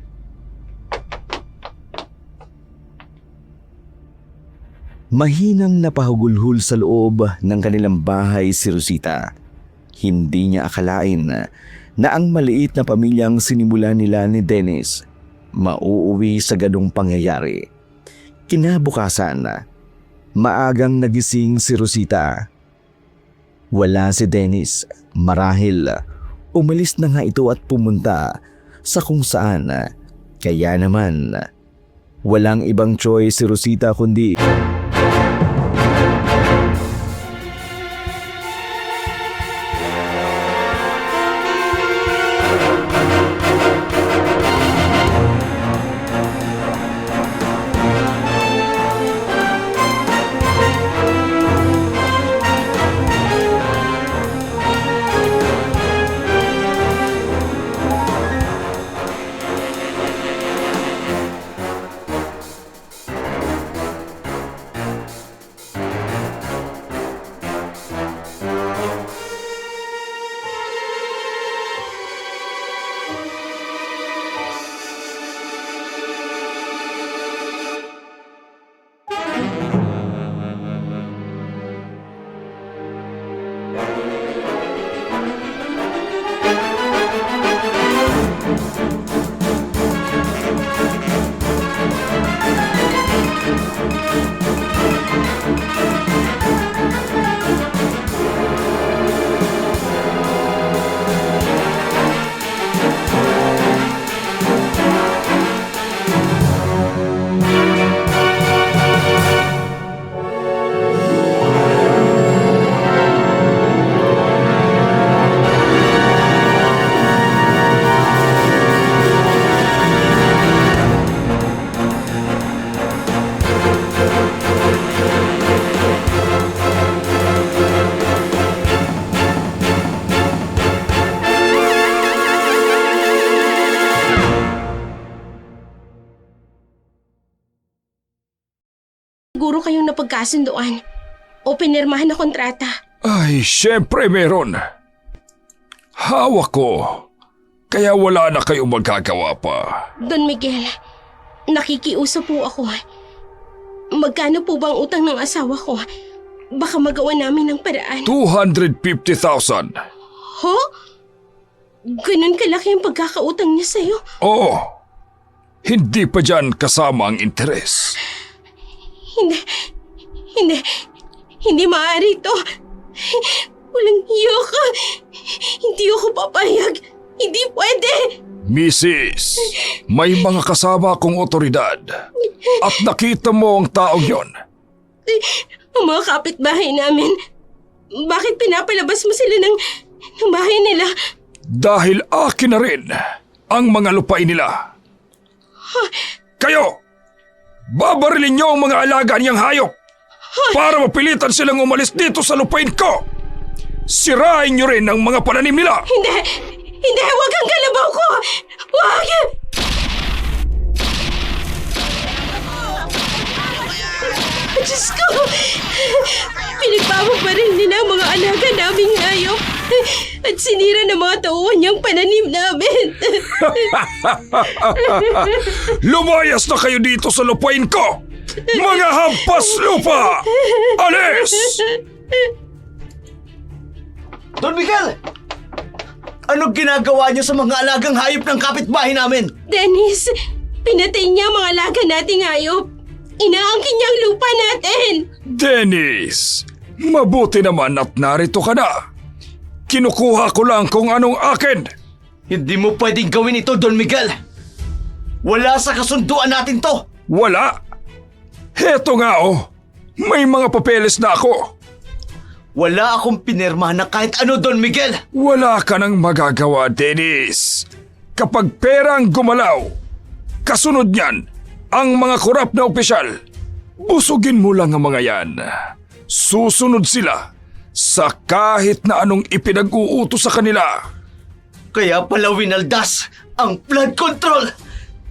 Mahinang napahugulhul sa loob ng kanilang bahay si Rosita. Hindi niya akalain na ang maliit na pamilyang sinimulan nila ni Dennis mauuwi sa ganong pangyayari. Kinabukasan, maagang nagising si Rosita. Wala si Dennis, marahil umalis na nga ito at pumunta sa kung saan. Kaya naman, walang ibang choice si Rosita kundi
Siguro kayong napagkasunduan o pinirmahan na kontrata.
Ay, syempre meron. Hawak ko. Kaya wala na kayong magagawa pa.
Don Miguel, nakikiusap po ako. Magkano po bang utang ng asawa ko? Baka magawa namin ng paraan.
250,000.
Ho? Ganun kalaki ang pagkakautang niya sa'yo?
Oo. Hindi pa dyan kasama ang interes.
Hindi maaari ito. Walang iyo ka. Hindi ako papayag. Hindi pwede.
Mrs., may mga kasama akong otoridad. At nakita mo ang taong yon.
Ang mga kapitbahay namin, bakit pinapalabas mo sila ng bahay nila?
Dahil akin na rin ang mga lupain nila. Kayo! Babarilin niyo ang mga alaga niyang hayop para mapilitan silang umalis dito sa lupain ko. Sirain niyo rin ang mga pananim nila.
Hindi, huwag kang kalabaw ko! Huwag! Diyos ko! Pinagpapabaril nila ang mga alaga naming hayop at sinira ng mga tauhan niyang pananim namin.
Lumayas na kayo dito sa lupain ko! Mga hampas lupa! Alis!
Don Miguel! Anong ginagawa niyo sa mga alagang hayop ng kapitbahay namin?
Dennis, pinatay niya ang mga alaga nating hayop. Inaangkin niya ang lupa natin.
Dennis, mabuti naman at narito ka na. Kinukuha ko lang kung anong akin.
Hindi mo pwedeng gawin ito, Don Miguel. Wala sa kasunduan natin to.
Wala. Heto nga oh, may mga papeles na ako.
Wala akong pinirma na kahit ano, Don Miguel.
Wala ka nang magagawa, Dennis. Kapag pera ang gumalaw, kasunod niyan, ang mga korap na opisyal, busugin mo lang ang mga yan. Susunod sila sa kahit na anong ipinag-uutos sa kanila.
Kaya pala winaldas ang flood control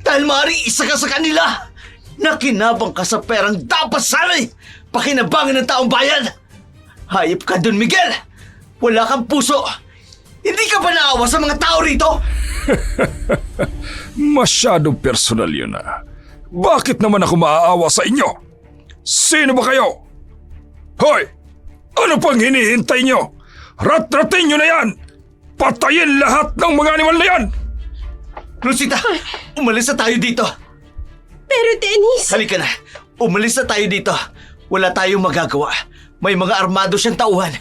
dahil maaaring isa ka sa kanila. Nakinabang ka sa perang dapat sana'y pakinabangin ng taong bayan. Hayop ka Don Miguel. Wala kang puso. Hindi ka ba naawa sa mga tao rito?
Masyadong personal yun ah. Bakit naman ako maaawa sa inyo? Sino ba kayo? Hoy! Ano pang hinihintay nyo? Rat-ratin nyo na yan! Patayin lahat ng mga animal na yan!
Rosita, umalis na tayo dito.
Pero Dennis,
Halika na. Umalis na tayo dito. Wala tayong magagawa. May mga armado siyang tauhan.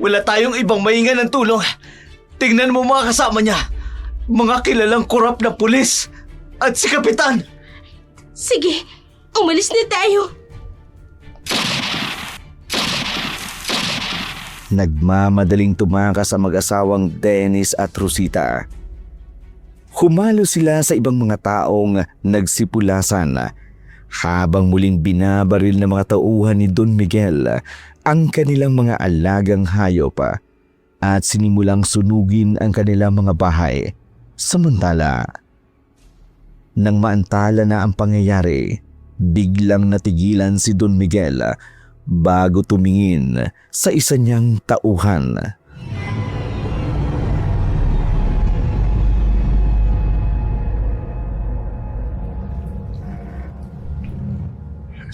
Wala tayong ibang mahinga ng tulong. Tingnan mo mga kasama niya. Mga kilalang korap na pulis. At si Kapitan.
sige, umalis na tayo.
Nagmamadaling tumakas ang mag-asawang Dennis at Rosita. Humalo sila sa ibang mga taong nagsipulasan habang muling binabaril ng mga tauhan ni Don Miguel ang kanilang mga alagang hayop at sinimulang sunugin ang kanilang mga bahay. Samantala, nang maantala na ang pangyayari, biglang natigilan si Don Miguel bago tumingin sa isa niyang tauhan.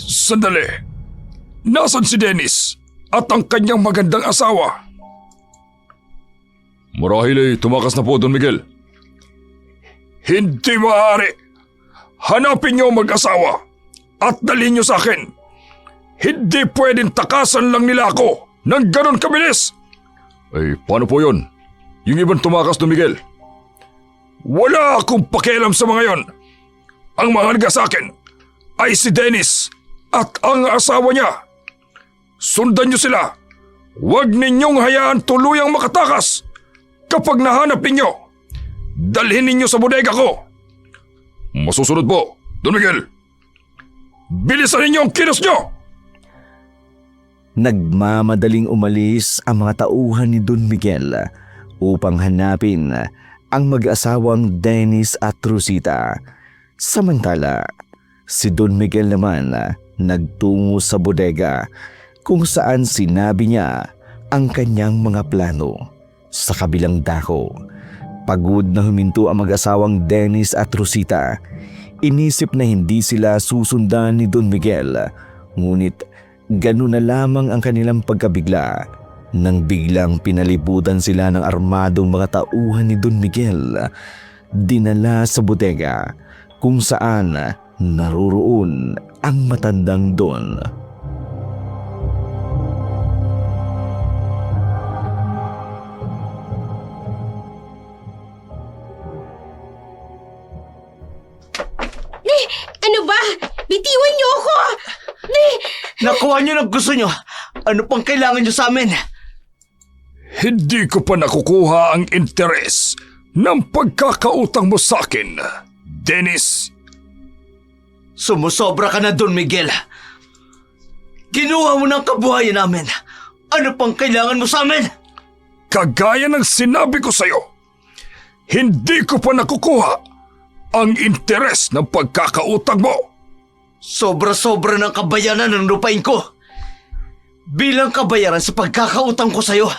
Sandali! Nasaan si Dennis at ang kanyang magandang asawa? Marahil ay tumakas na po, Don Miguel. Hindi maaari! Hanapin niyo ang mag-asawa at dalhin niyo sa akin. Hindi pwedeng takasan lang nila ako ng ganon kabilis! Ay, paano po yun? Yung ibang tumakas, Don Miguel? Wala akong pakialam sa mga yon. Ang mahalaga sa akin ay si Dennis at ang asawa niya. Sundan niyo sila. Huwag ninyong hayaan tuluyang makatakas. Kapag nahanap ninyo, dalhin ninyo sa bodega ko. Masusunod po, Don Miguel. Bilisan ninyo ang kilos niyo!
Nagmamadaling umalis ang mga tauhan ni Don Miguel upang hanapin ang mag-asawang Dennis at Rosita. Samantala, si Don Miguel naman nagtungo sa bodega kung saan sinabi niya ang kanyang mga plano. Sa kabilang dako, pagod na huminto ang mag-asawang Dennis at Rosita. Inisip na hindi sila susundan ni Don Miguel, ngunit ganun na lamang ang kanilang pagkabigla nang biglang pinalibutan sila ng armadong mga tauhan ni Don Miguel. Dinala sa bodega kung saan naroroon ang matandang Don.
Ano ba? Bitiwan niyo ako!
Nakuha niyo ng gusto niyo. Ano pang kailangan niyo sa amin?
Hindi ko pa nakukuha ang interes ng pagkakautang mo sa akin, Dennis.
Sumusobra ka na Don Miguel. Kinuha mo ng kabuhayan namin. Ano pang kailangan mo sa amin?
Kagaya ng sinabi ko sa'yo, hindi ko pa nakukuha ang interes ng pagkakautang mo.
Sobra-sobra ng kabayaran ng lupain ko. Bilang kabayaran sa pagkakautang ko sa'yo.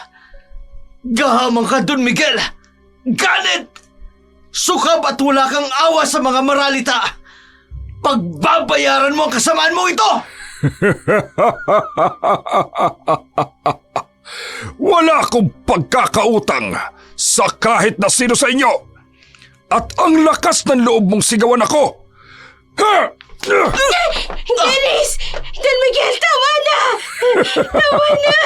Gahamang ka Don Miguel. Ganit! Sukab at wala kang awa sa mga maralita. Pagbabayaran mo ang kasamaan mo ito!
Wala akong pagkakautang sa kahit na sino sa inyo. At ang lakas ng loob mong sigawan ako. Ha!
Dennis! Don Miguel, tama na! Tama na!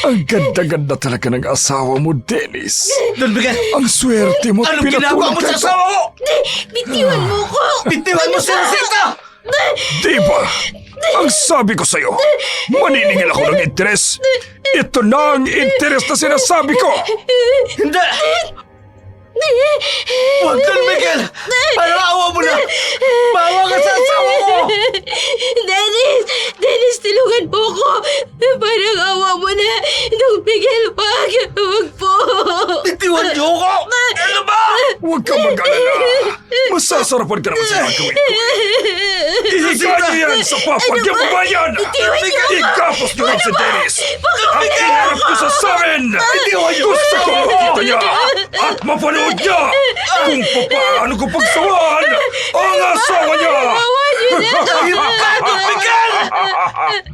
Ang ganda-ganda talaga ng asawa mo, Dennis.
Don Miguel!
Ang swerte mo.
Anong ginagawa mo sa asawa mo?
Bitiwan mo ko!
Bitiwan mo si Rosita!
Diba? Ang sabi ko sa'yo, maniningil ako ng interes. Ito na ang interes na sinasabi ko.
Hindi! Huwag Don Miguel! Parang awa mo na! Bawa ka sa asawa mo!
Dennis! Dennis, tulungan po ko! Parang awa mo na! Don Miguel, wag! Wag po!
Bitiwan niyo ako! Ano ba?
Huwag kang mag-alala. Masasarapan ka naman sa gagawin ko. Ihiga niyo yan sa papagyabayan! Ikapos niyo lang si Dennis! Ang kinarap ko sa samin! Gusto ko makita niya at mapanood niya kung paano ko pagsawaan ang asawa niya!
Miguel!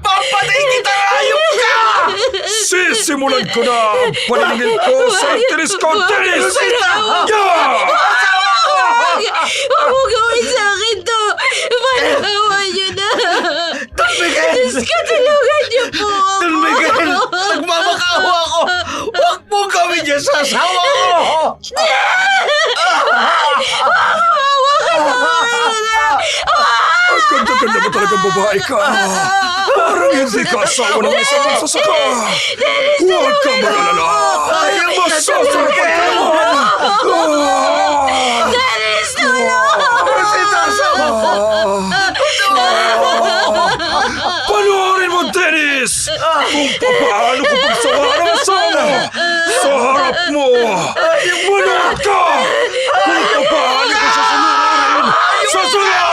Papatay kita, ayop ka!
Sisimulan ko na ang paningin ko sa interes ko, Dennis! Yeah!
Huwag mo gawin sa akin to! Panahawan niyo na!
Don Miguel!
Diyos ka, tulungan niyo po ako!
Don Miguel! Nagmamakawa ako! Huwag mo gawin niya sa asawa ko!
Ang ganda-ganda mo talagang babae ka! Parang hindi ka asawa ng isang magsasaka! Huwag kang mag-alala! Masasarapan ka naman!
Dennis, tulong!
Panoorin mo, Dennis! Kung paano ko pagsawaan ang asawa sa harap mo! Manood ka! Kung paano ko sasunurin sa sula!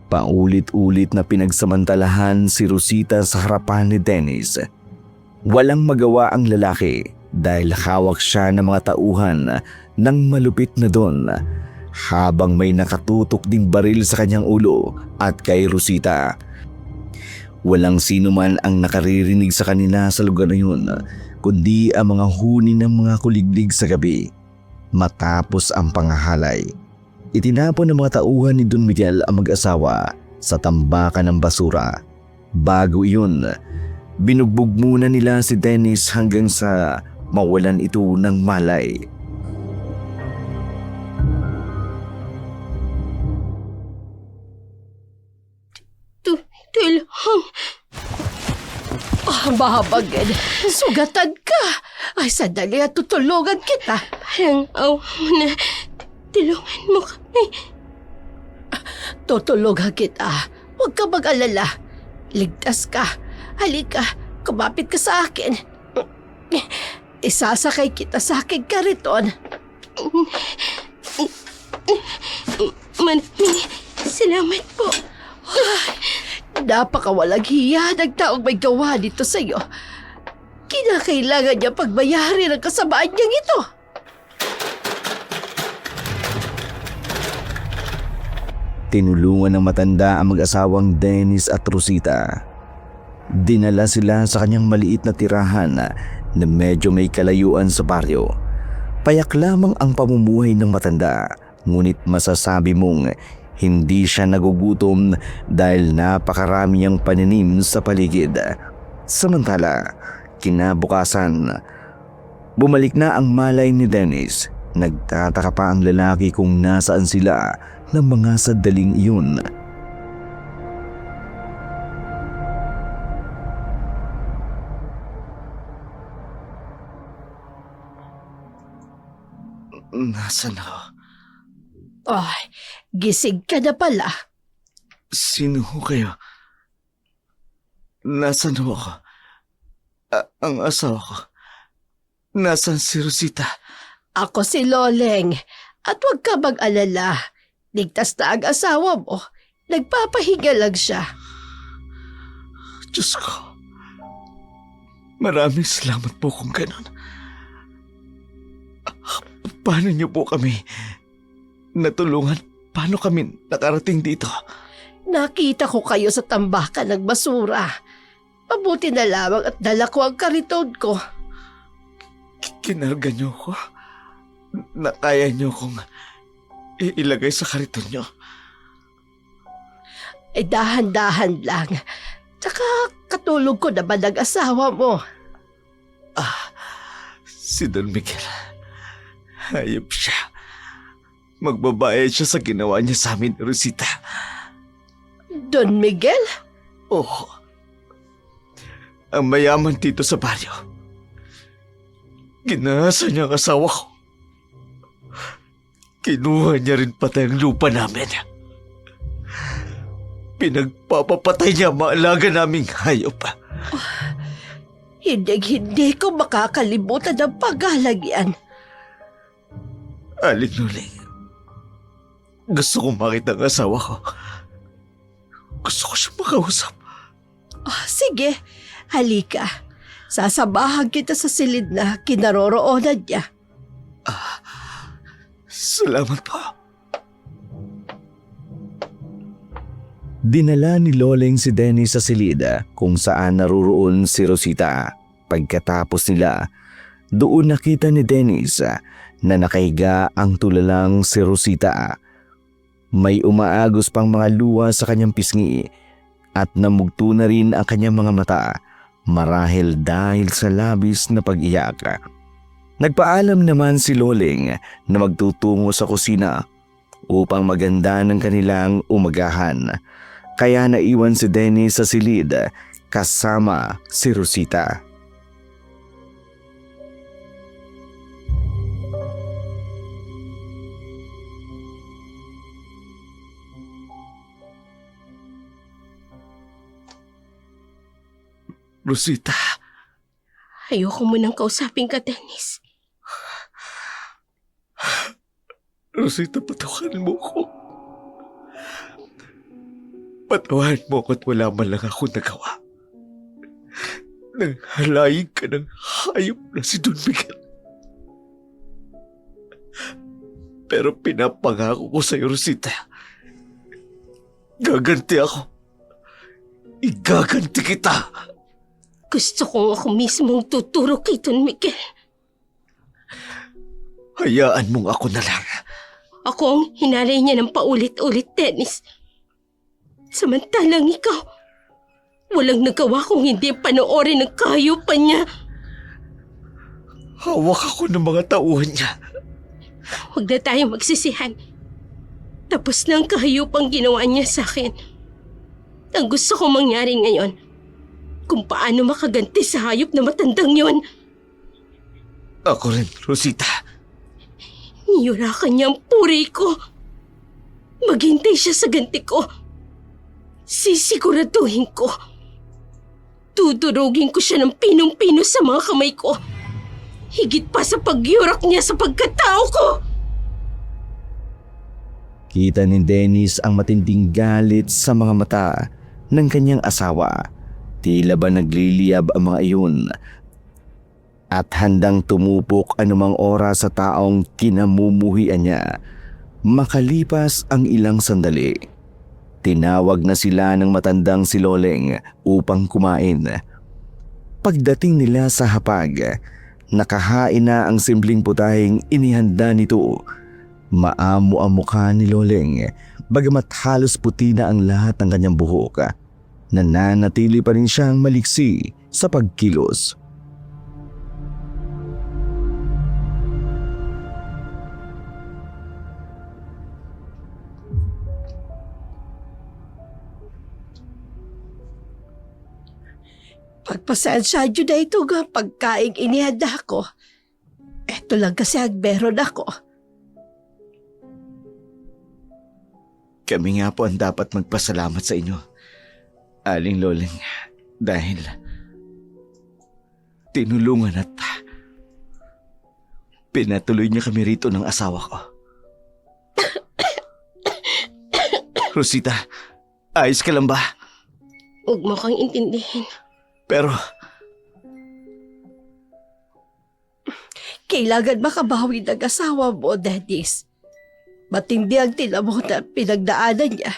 Paulit-ulit na pinagsamantalahan si Rosita sa harapan ni Dennis. Walang magawa ang lalaki dahil hawak siya ng mga tauhan ng malupit na don habang may nakatutok ding baril sa kanyang ulo at kay Rosita. Walang sino man ang nakaririnig sa kanila sa lugar na yun kundi ang mga huni ng mga kuliglig sa gabi. Matapos ang pangahalay, itinapon ng mga tauhan ni Don Miguel ang mag-asawa sa tambakan ng basura. Bago iyon, binugbog muna nila si Dennis hanggang sa mawalan ito ng malay.
Tulong!
Babagin, sugatan ka. Ay, sandali at tutulungan kita.
Parang awa mo na. Tulungan mo kami.
Tutulungan kita. Huwag ka mag-alala. Ligtas ka. Halika, kumapit ka sa akin. Isasakay kita sa aking kariton.
Maraming salamat po.
Napakawalang hiya ng taong may gawa dito sa'yo. Kinakailangan niya pagbayarin ang kasamaan niyang ito.
Tinulungan ng matanda ang mag-asawang Dennis at Rosita. Dinala sila sa kanyang maliit na tirahan na medyo may kalayuan sa baryo. Payak lamang ang pamumuhay ng matanda, ngunit masasabi mong hindi siya nagugutom dahil napakarami ang paninim sa paligid. Samantala, kinabukasan, bumalik na ang malay ni Dennis. Nagtataka pa ang lalaki kung nasaan sila ng mga sandaling iyon.
Nasaan ako?
Ay, gising ka na pala.
Sino ho kayo? Nasaan ho ako? Ang asawa ko. Nasaan si Rosita?
Ako si Loleng. At huwag ka mag-alala. Ligtas na ang asawa mo. Nagpapahinga lang siya.
Diyos ko. Maraming salamat po kung ganun. Paano niyo po kami natulungan? Paano kami nakarating dito?
Nakita ko kayo sa tambakan ng basura. Mabuti na lamang at dala ko ang kariton ko.
Kinarga niyo ko? Nakaya niyo kong ilagay sa kariton niyo?
Eh dahan-dahan lang. Tsaka katulog ko naman ang asawa mo.
Si Don Miguel. Hayop siya. Magbabayad siya sa ginawa niya sa amin, Rosita.
Don Miguel?
Oo. Ang mayaman dito sa baryo. Ginasa niya ang asawa ko. Kinuha niya rin pati ang lupa namin. Pinagpapapatay niya ang maalaga naming hayop.
Hindi ko makakalimutan ang paghalagyan.
Aling Luling, gusto kong makita ang asawa ko. Gusto ko siya makausap.
Sige, halika. Sasabahan kita sa silid na kinaroroonan niya.
Salamat po.
Dinala ni Loleng si Dennis sa silid kung saan naruroon si Rosita. Pagkatapos nila, doon nakita ni Dennis na nakahiga ang tulalang si Rosita. May umaagos pang mga luha sa kanyang pisngi at namugto na rin ang kanyang mga mata marahil dahil sa labis na pag-iyak. Nagpaalam naman si Loleng na magtutungo sa kusina upang maganda ng kanilang umagahan. Kaya naiwan si Dennis sa silid kasama si Rosita.
Rosita,
Ayoko munang kausapin ka, Dennis.
Rosita, patawarin mo ko. Patawarin mo ko't wala man lang ako nagawa. Nang halayin ka ng hayop na si Don Miguel. Pero pinapangako ko sa'yo, Rosita. Gaganti ako. Igaganti kita.
Gusto kong ako mismong tuturo kay Don Miguel.
Hayaan mong ako na lang.
Ako ang hinalay niya ng paulit-ulit, Dennis. Samantalang ikaw, walang nagawa kung hindi panoorin ang kahayupan niya.
Hawak ako ng mga tauhan niya.
Huwag na tayo magsisihan. Tapos na ang kahayupang ginawa niya sa akin. Ang gusto kong mangyari ngayon, kung paano makaganti sa hayop na matandang yon.
Ako rin, Rosita.
Niyurakan niya ang puri ko. Maghintay siya sa ganti ko. Sisiguraduhin ko. Tudurugin ko siya ng pinong-pino sa mga kamay ko. Higit pa sa pagyurak niya sa pagkatao ko.
Kita ni Dennis ang matinding galit sa mga mata ng kanyang asawa. Tila ba nagliliyab ang mga iyon at handang tumupok anumang oras sa taong kinamumuhian niya. Makalipas ang ilang sandali, tinawag na sila ng matandang si Loleng upang kumain. Pagdating nila sa hapag, nakahain na ang simpleng putahing inihanda nito. Maamo ang mukha ni Loleng, bagamat halos puti na ang lahat ng kanyang buhok. Nananatili pa rin siyang maliksi sa pagkilos.
Pagpasensya nyo na ito nga pagkaing inihanda ko. Eto lang kasi ang meron ako.
Kami nga po ang dapat magpasalamat sa inyo, Aling Loleng, dahil tinulungan at pinatuloy niya kami rito ng asawa ko. Rosita, ayos ka lang ba?
Huwag mo kang intindihin.
Pero
Kailangan makabawi ng asawa mo, Dennis. Matindi ang tinamo na pinagdaanan niya.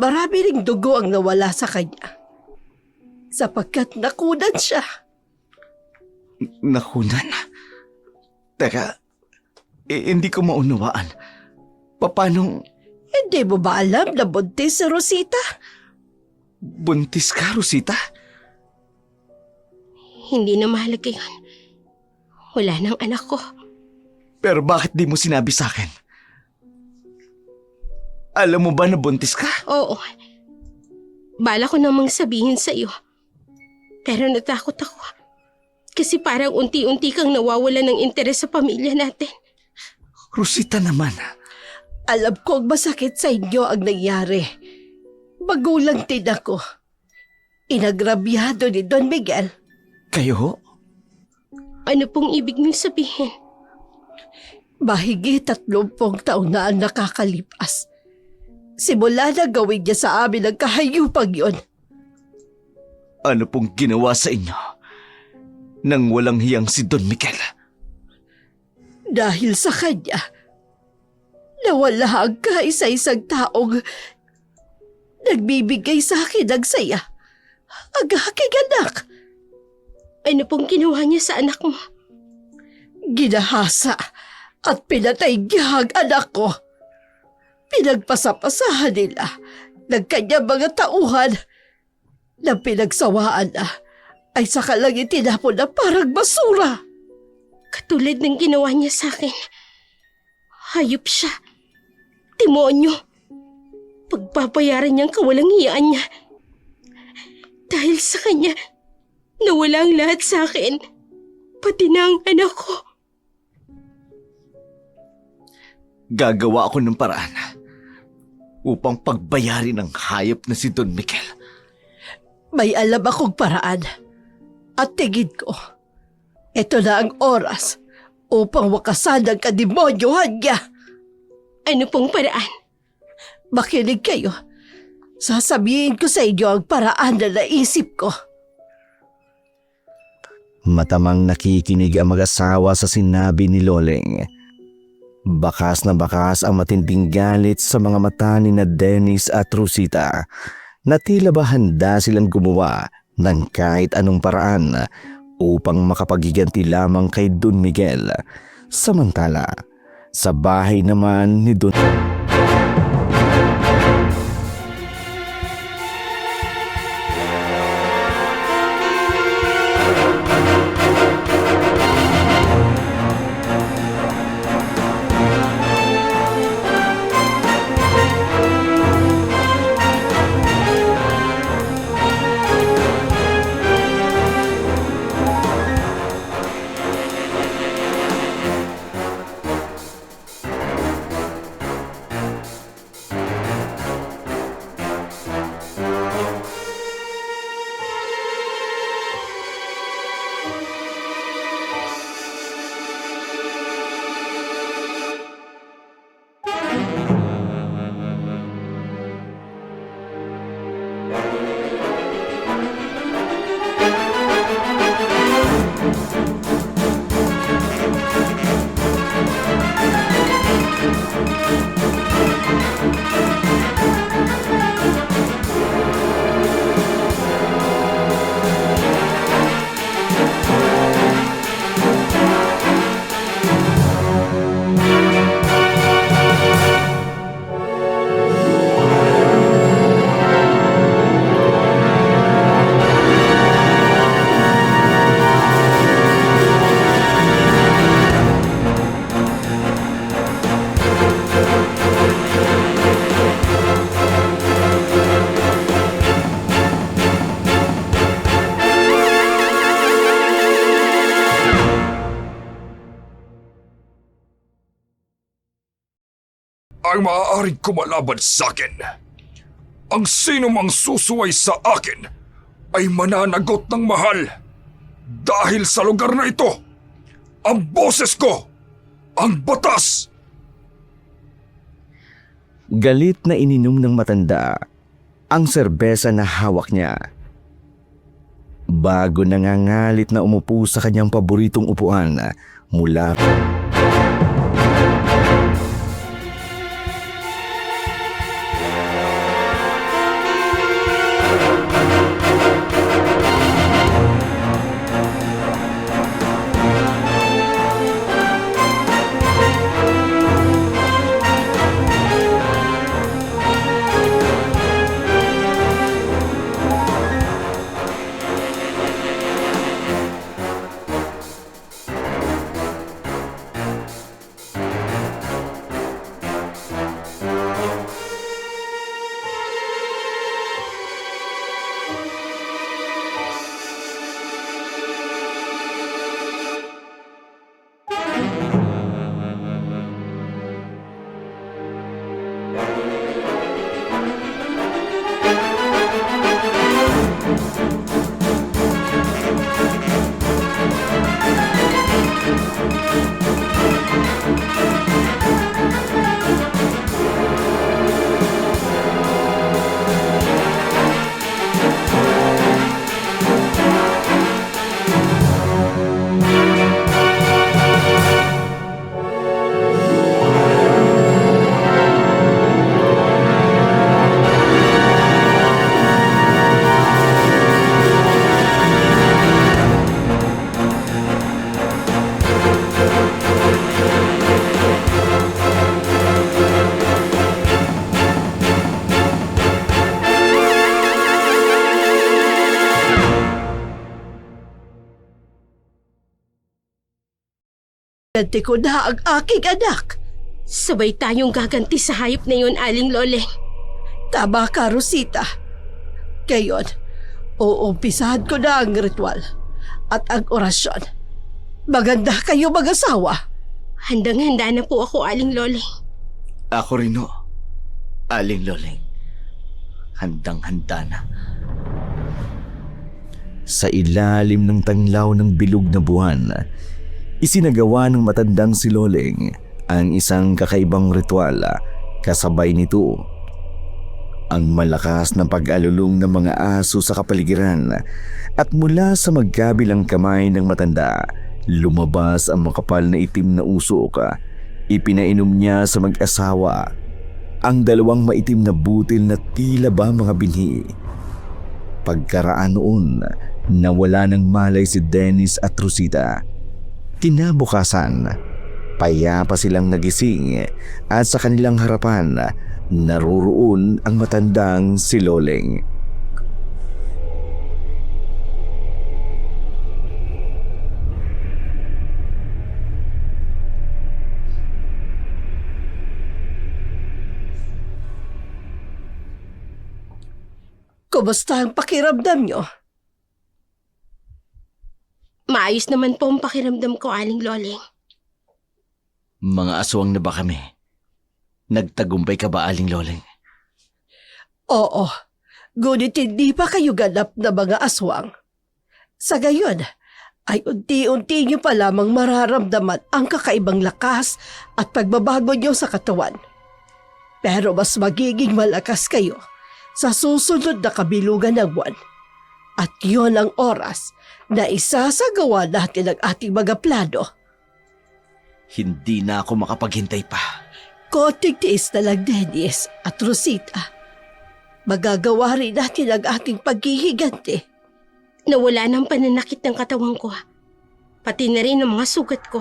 Marami ring dugo ang nawala sa kanya. Sapagkat nakunan siya.
nakunan. Teka, hindi ko maunawaan. Paano
Hindi mo ba alam na buntis si Rosita?
buntis ka, Rosita?
Hindi na mahalaga yun. Wala nang anak ko.
Pero bakit di mo sinabi sa akin? Alam mo ba na buntis ka?
Oo. Bala ko namang sabihin sa iyo. Pero natakot ako. Kasi parang unti-unti kang nawawala ng interes sa pamilya natin.
Rosita naman.
Alam kong masakit sa inyo ang nangyari. Magulang din ako. Inagrabyado ni Don Miguel.
Kayo ho?
Ano pong ibig niyong sabihin?
Mahigit 30 taon na ang nakakalipas. Simula na gawin niya sa amin ang kahayupang yon.
Ano pong ginawa sa inyo nang walang hiyang si Don Miguel?
Dahil sa kanya, nawala ang kaisa-isang taong nagbibigay sa akin ng saya. Ang aking anak.
Ano pong ginawa niya sa anak mo?
Ginahasa at pinatay niya ang anak ko. Pinagpasapasahan nila ng kanyang mga tauhan na pinagsawaan na ay saka lang itinapon na parang basura.
Katulad ng ginawa niya sa akin. Hayop siya. Demonyo. Pagpapayaran niyang kawalang hiyaan niya. Dahil sa kanya, nawala ang lahat sa akin. Pati na ang anak ko.
Gagawa ako ng paraan upang pagbayarin ang hayop na si Don Miguel.
May alam akong paraan. At tingin ko, ito na ang oras upang wakasan ang kademonyohan niya.
Ano pong paraan?
Makinig kayo. Sasabihin ko sa inyo ang paraan na naisip ko.
Matamang nakikinig ang mag-asawa sa sinabi ni Loleng. Bakas na bakas ang matinding galit sa mga mata ni na Dennis at Rosita na tila ba handa silang gumawa ng kahit anong paraan upang makapagiganti lamang kay Don Miguel. Samantala, sa bahay naman ni Don...
Ang maaaring kumalaban sa akin. Ang sino mang susuway sa akin ay mananagot ng mahal. Dahil sa lugar na ito, ang boses ko, ang batas.
Galit na ininom ng matanda ang serbesa na hawak niya. Bago nangangalit na umupo sa kanyang paboritong upuan mula...
Ganti ko na ang aking anak.
Sabay tayong gaganti sa hayop na yun, Aling Loleng.
Tama ka, Rosita. Ngayon, uumpisahan ko na ang ritual at ang orasyon. Maganda kayo mag-asawa.
Handang-handa na po ako, Aling Loleng.
Ako rin ho, Aling Loleng. Handang-handa na.
Sa ilalim ng tanglaw ng bilog na buwan, isinagawa ng matandang si Loleng ang isang kakaibang ritual. Kasabay nito, ang malakas na pag-alulong ng mga aso sa kapaligiran at mula sa magkabilang kamay ng matanda, lumabas ang makapal na itim na usok. Ipinainom niya sa mag-asawa ang dalawang maitim na butil na tila ba mga binhi. Pagkaraan noon, nawala ng malay si Dennis at Rosita. Kinabukasan, payapa silang nagising at sa kanilang harapan, naroroon ang matandang si Loleng.
Kumusta ang pakiramdam nyo?
Maayos naman po ang pakiramdam ko, Aling Loleng.
Mga aswang na ba kami? Nagtagumpay ka ba, Aling Loleng?
Oo, ngunit hindi pa kayo ganap na mga aswang. Sa gayon, ay unti-unti nyo pa lamang mararamdaman ang kakaibang lakas at pagbabago nyo sa katawan. Pero mas magiging malakas kayo sa susunod na kabilugan ng buwan. At yon ang oras na isasagawa natin ang ating mga plano.
Hindi na ako makapaghintay pa.
Konting tiis na lang, Dennis at Rosita. Magagawa rin natin ang ating paghihiganti.
Nawala ng pananakit ng katawan ko. Pati na rin ang mga sugat ko.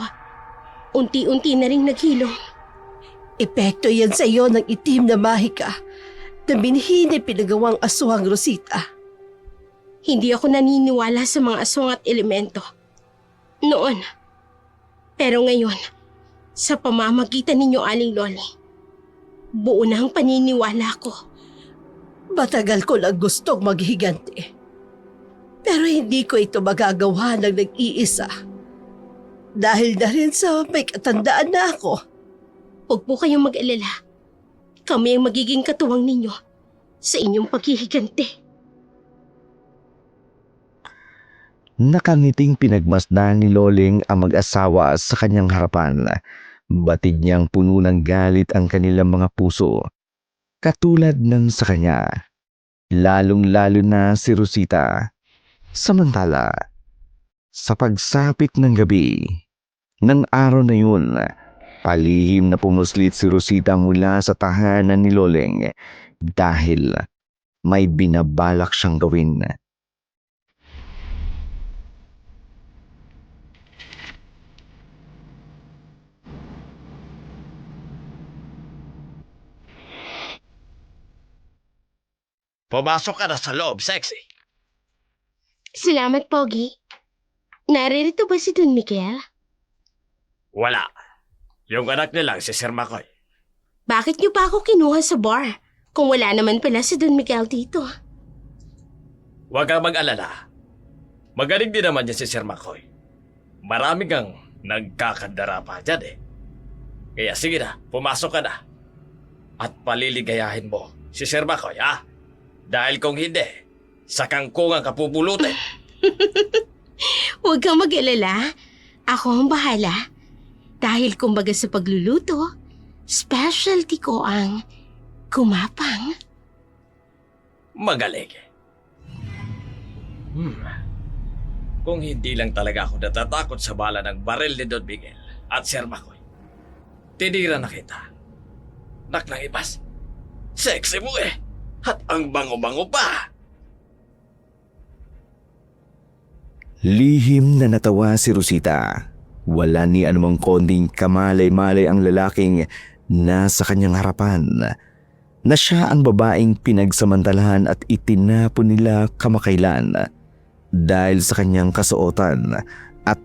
Unti-unti na rin naghilom.
Epekto yan sa iyo ng itim na mahika na binhi ni pinagawang aswang, Rosita.
Hindi ako naniniwala sa mga aswang at elemento. Noon. Pero ngayon, sa pamamagitan ninyo, Aling Loleng, buo na ang paniniwala ko.
Matagal ko lang gustong maghiganti. Pero hindi ko ito magagawa ng nag-iisa. Dahil na rin sa may katandaan na ako.
Huwag po kayong mag-alala. Kami ang magiging katuwang ninyo sa inyong paghihiganti.
Nakangiting pinagmasdan ni Loleng ang mag-asawa sa kanyang harapan. Batid niyang puno ng galit ang kanilang mga puso. Katulad ng sa kanya. Lalong-lalo na si Rosita. Samantala, sa pagsapit ng gabi, ng araw na yun, palihim na pumuslit si Rosita mula sa tahanan ni Loleng dahil may binabalak siyang gawin.
Pumasok ka na sa loob, sexy.
Salamat, Pogi. Naririto ba si Don Miguel?
Wala. Yung anak nilang si Sir Makoy.
Bakit niyo pa ako kinuha sa bar kung wala naman pala si Don Miguel dito?
Huwag kang mag-alala. Magaling din naman niya si Sir Makoy. Marami kang nagkakandara pa dyan eh. Kaya sige na, pumasok ka na. At paliligayahin mo si Sir Makoy, ha? Dahil kung hindi, sa kangkungan ka pupulutin.
Huwag kang mag-alala. Ako ang bahala. Dahil kumbaga sa pagluluto, specialty ko ang kumapang.
Magaling. Kung hindi lang talaga ako natatakot sa bala ng baril ni Don Miguel at Sir Makoy, tinira na kita. Naklang ibas, sexy mo eh. At ang bango-bango pa.
Lihim na natawa si Rosita. Wala ni anumang konding kamalay-malay ang lalaking nasa kanyang harapan. Na siya ang babaeng pinagsamantalahan at itinapon nila kamakailan dahil sa kanyang kasuotan at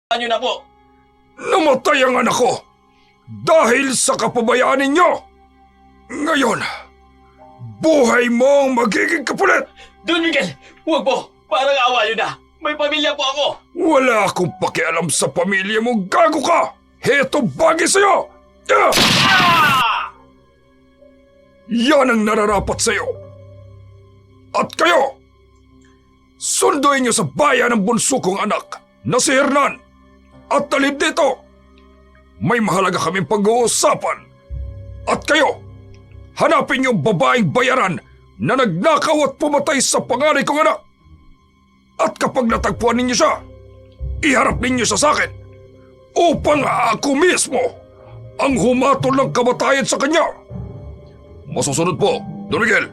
Ano na po?
Namatay ang anak ko dahil sa kapabayaan ninyo. Ngayon, buhay mo ang magiging kapalit.
Don Miguel, huwag po. Parang awa nyo na. May pamilya po ako.
Wala akong pakialam sa pamilya mo, gago ka! Heto bagay sa'yo! Yan ang nararapat sa'yo. At kayo, sunduin niyo sa bayan ng bunso kong anak na si Hernan. At talid dito, may mahalaga kaming pag-uusapan. At kayo, hanapin niyo ang babaeng bayaran na nagnakaw at pumatay sa panganay kong anak. At kapag natagpuan ninyo siya, iharap ninyo siya sa akin upang ako mismo ang humatol ng kamatayan sa kanya. Masusunod po, Don Miguel.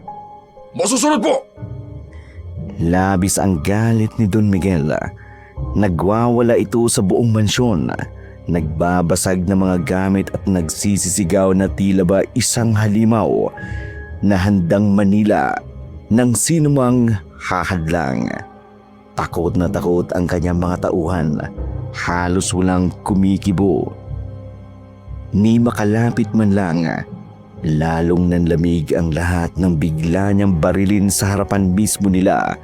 Masusunod po.
Labis ang galit ni Don Miguel. Nagwawala ito sa buong mansyon. Nagbabasag ng mga gamit at nagsisisigaw na tila ba isang halimaw na handang manila ng sinumang hahadlang. Takot na takot ang kanyang mga tauhan. Halos walang kumikibo. Ni makalapit man lang, lalong nanlamig ang lahat ng bigla niyang barilin sa harapan mismo nila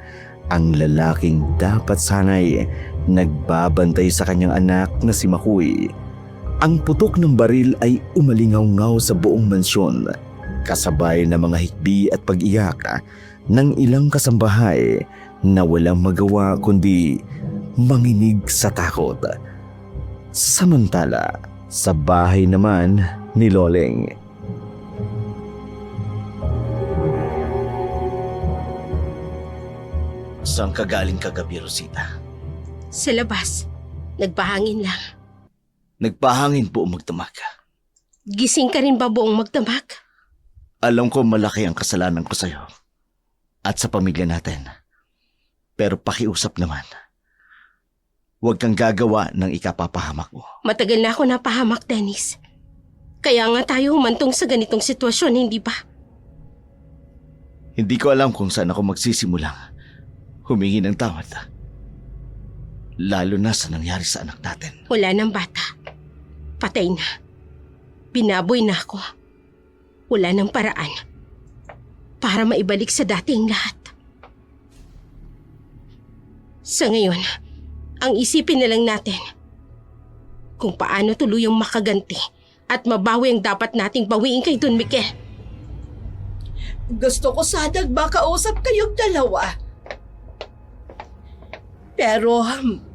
ang lalaking dapat sana'y nagbabantay sa kanyang anak na si Makoy. Ang putok ng baril ay umalingaw-ngaw sa buong mansyon, kasabay ng mga hikbi at pag-iyak ng ilang kasambahay na walang magawa kundi manginig sa takot. Samantala, sa bahay naman ni Loleng.
Saan ka galing kagabi, Rosita?
Sa labas, nagpahangin lang.
Nagpahangin po magdamag.
Gising ka rin ba buong magdamag?
Alam ko malaki ang kasalanan ko sa'yo at sa pamilya natin. Pero pakiusap naman. Huwag kang gagawa ng ikapapahamak mo.
Matagal na ako napahamak, Dennis. Kaya nga tayo humantong sa ganitong sitwasyon, hindi ba?
Hindi ko alam kung saan ako magsisimulang humingi ng tawad. Lalo na sa nangyari sa anak natin.
Wala nang bata. Patay na. Binaboy na ako. Wala nang paraan para maibalik sa dating lahat. Sa ngayon, ang isipin na lang natin kung paano tuluyang makaganti at mabawi ang dapat nating bawiin kay Don Miguel.
Gusto ko sanang makausap kayong dalawa. Pero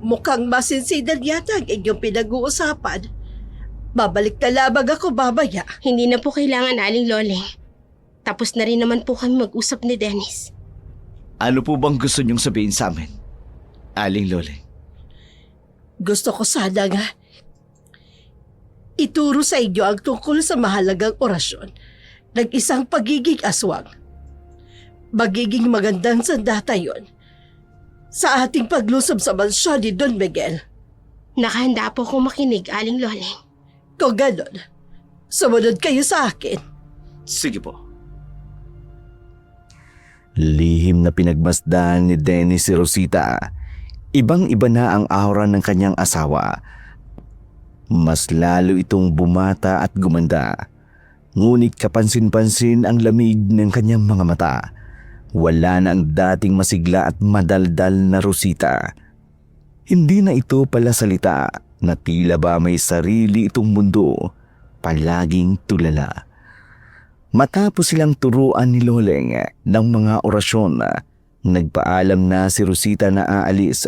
mukhang masinsinan yata ang inyong pinag-uusapan. Babalik na lamang ako babaya.
Hindi na po kailangan, Aling Loleng. Tapos na rin naman po kami mag-usap ni Dennis.
Ano po bang gusto niyong sabihin sa amin, Aling Loleng?
Gusto ko sana nga ituro sa inyo ang tungkol sa mahalagang orasyon ng isang pagiging aswang. Magiging magandang sandata yon sa ating paglusob sa mansyon ni Don Miguel.
Nakahanda po akong makinig, Aling Loleng.
Kung ganon, sumunod kayo sa akin.
Sige po.
Lihim na pinagmasdan ni Dennis si Rosita. Ibang-iba na ang aura ng kanyang asawa. Mas lalo itong bumata at gumanda. Ngunit kapansin-pansin ang lamig ng kanyang mga mata. Wala na ang dating masigla at madaldal na Rosita. Hindi na ito pala salita na tila ba may sarili itong mundo, palaging tulala. Matapos silang turuan ni Loleng ng mga orasyon, nagpaalam na si Rosita na aalis.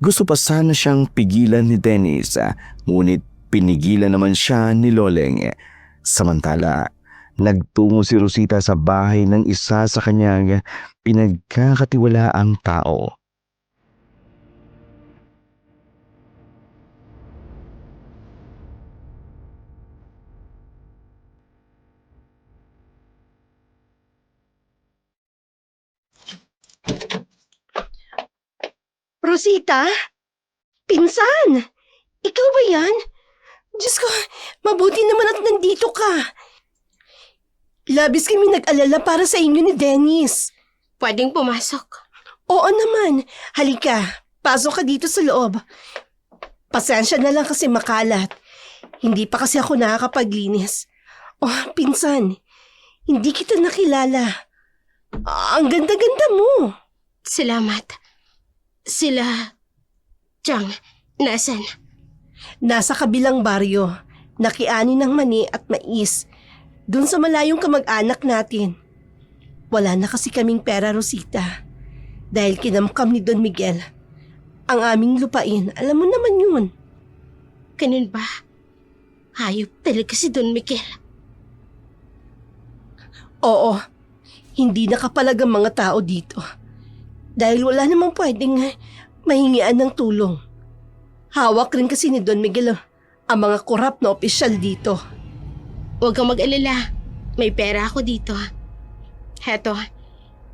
Gusto pa sana siyang pigilan ni Dennis, ngunit pinigilan naman siya ni Loleng. Samantala, nagtungo si Rosita sa bahay ng isa sa kanyang pinagkakatiwalaang tao.
Rosita? Pinsan! Ikaw ba yan? Diyos ko, mabuti naman at nandito ka. Labis kami nag-alala para sa inyo ni Dennis.
Pwedeng pumasok.
Oo naman. Halika, pasok ka dito sa loob. Pasensya na lang kasi makalat. Hindi pa kasi ako nakakapaglinis. Oh, pinsan, hindi kita nakilala. Ang ganda-ganda mo.
Salamat. Sila... Chang, nasan?
Nasa kabilang baryo, nakiani ng mani at mais. Doon sa malayong kamag-anak natin. Wala na kasi kaming pera, Rosita. Dahil kinamkam ni Don Miguel. Ang aming lupain, alam mo naman yun.
Ganun ba? Hayop talaga si Don Miguel.
Oo, hindi nakapalag ang mga tao dito. Dahil wala namang pwedeng mahingian ng tulong. Hawak rin kasi ni Don Miguel ang mga korap na opisyal dito.
Huwag kang mag-alala. May pera ako dito. Heto,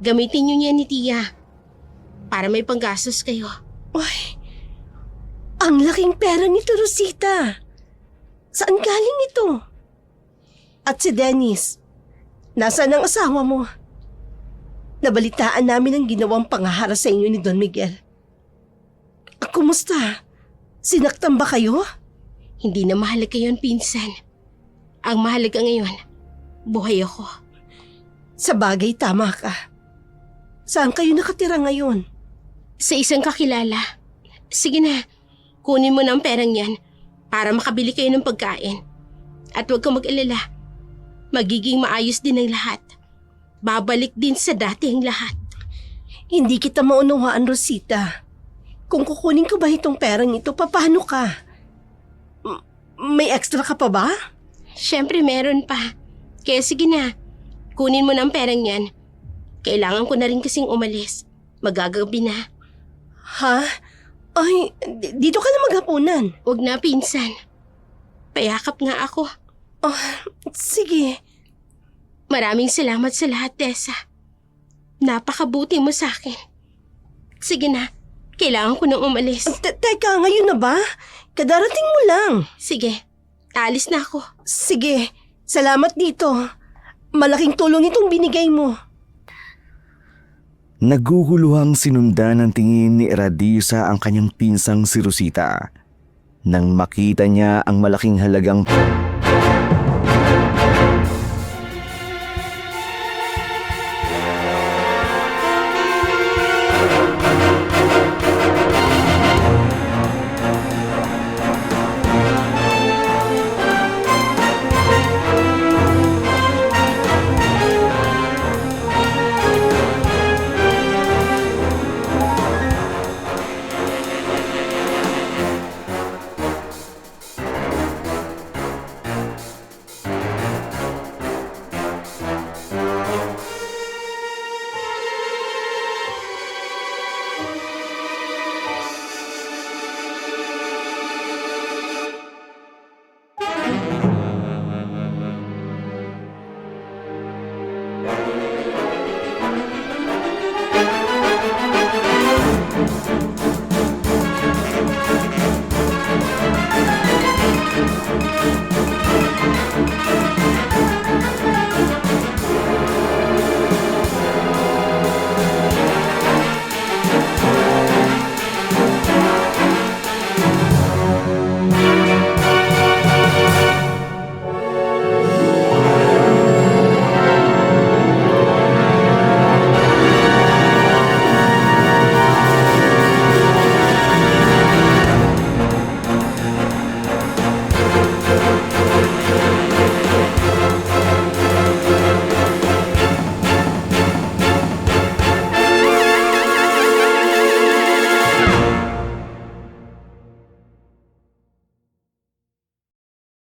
gamitin niyo niya ni Tia para may panggastos kayo.
Uy, ang laking pera nito, Rosita. Saan galing ito? At si Dennis, nasaan ang asawa mo? Nabalitaan namin ang ginawang pangahara sa inyo ni Don Miguel. Kumusta? Sinaktan ba kayo?
Hindi na mahalaga yun, pinsan. Ang mahalaga ngayon, buhay ako.
Sa bagay, tama ka. Saan kayo nakatira ngayon?
Sa isang kakilala. Sige na, kunin mo na ang perang yan para makabili kayo ng pagkain. At huwag kang mag-alala. Magiging maayos din ang lahat. Babalik din sa dating lahat.
Hindi kita maunawaan, Rosita. Kung kukunin ko ba itong perang ito, paano ka? May extra ka pa ba?
Siyempre meron pa. Kaya sige na, kunin mo na ang perang yan. Kailangan ko na rin kasing umalis. Magagabi na.
Ha? Ay, dito ka na maghapunan.
Huwag na, pinsan. Payakap nga ako.
Oh, sige.
Maraming salamat sa lahat, Tessa. Napakabuti mo sa akin. Sige na, kailangan ko nang umalis.
Teka, ngayon na ba? Kadarating mo lang.
Sige, alis na ako.
Sige, salamat dito. Malaking tulong itong binigay mo.
Naguguluhang sinundan ng tingin ni Eradisa ang kanyang pinsang si Rosita. Nang makita niya ang malaking halagang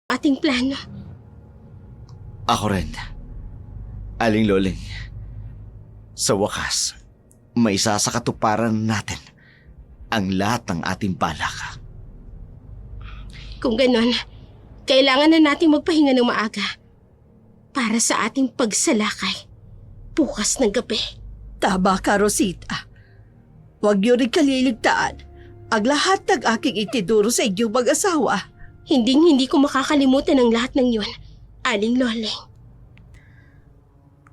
Ating plano.
Ako rin. Aling Loling. Sa wakas, may sasakatuparan natin ang lahat ng ating balak.
Kung ganon, kailangan na nating magpahinga ng maaga para sa ating pagsalakay bukas ng gabi.
Taba ka, Rosita. Huwag niyo rin kaliligtaan ang lahat ng aking itiduro sa inyong mag-asawa.
Hindi ko makakalimutan ang lahat ng yun, Aling Loling.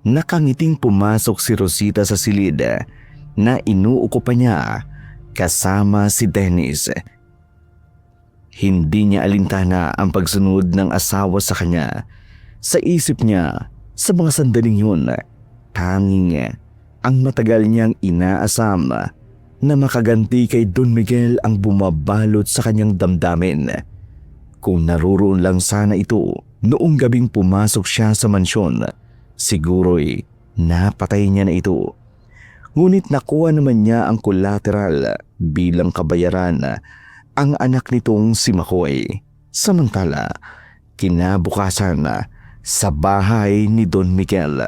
Nakangiting pumasok si Rosita sa silid na inuuko pa niya kasama si Dennis. Hindi niya alintana ang pagsunod ng asawa sa kanya. Sa isip niya, sa mga sandaling yun, tanging ang matagal niyang inaasam na makaganti kay Don Miguel ang bumabalot sa kanyang damdamin. Kung naroon lang sana ito noong gabing pumasok siya sa mansyon, siguro'y napatay niya na ito. Ngunit nakuha naman niya ang collateral bilang kabayaran ang anak nitong si Makoy. Samantala, kinabukasan sa bahay ni Don Miguel.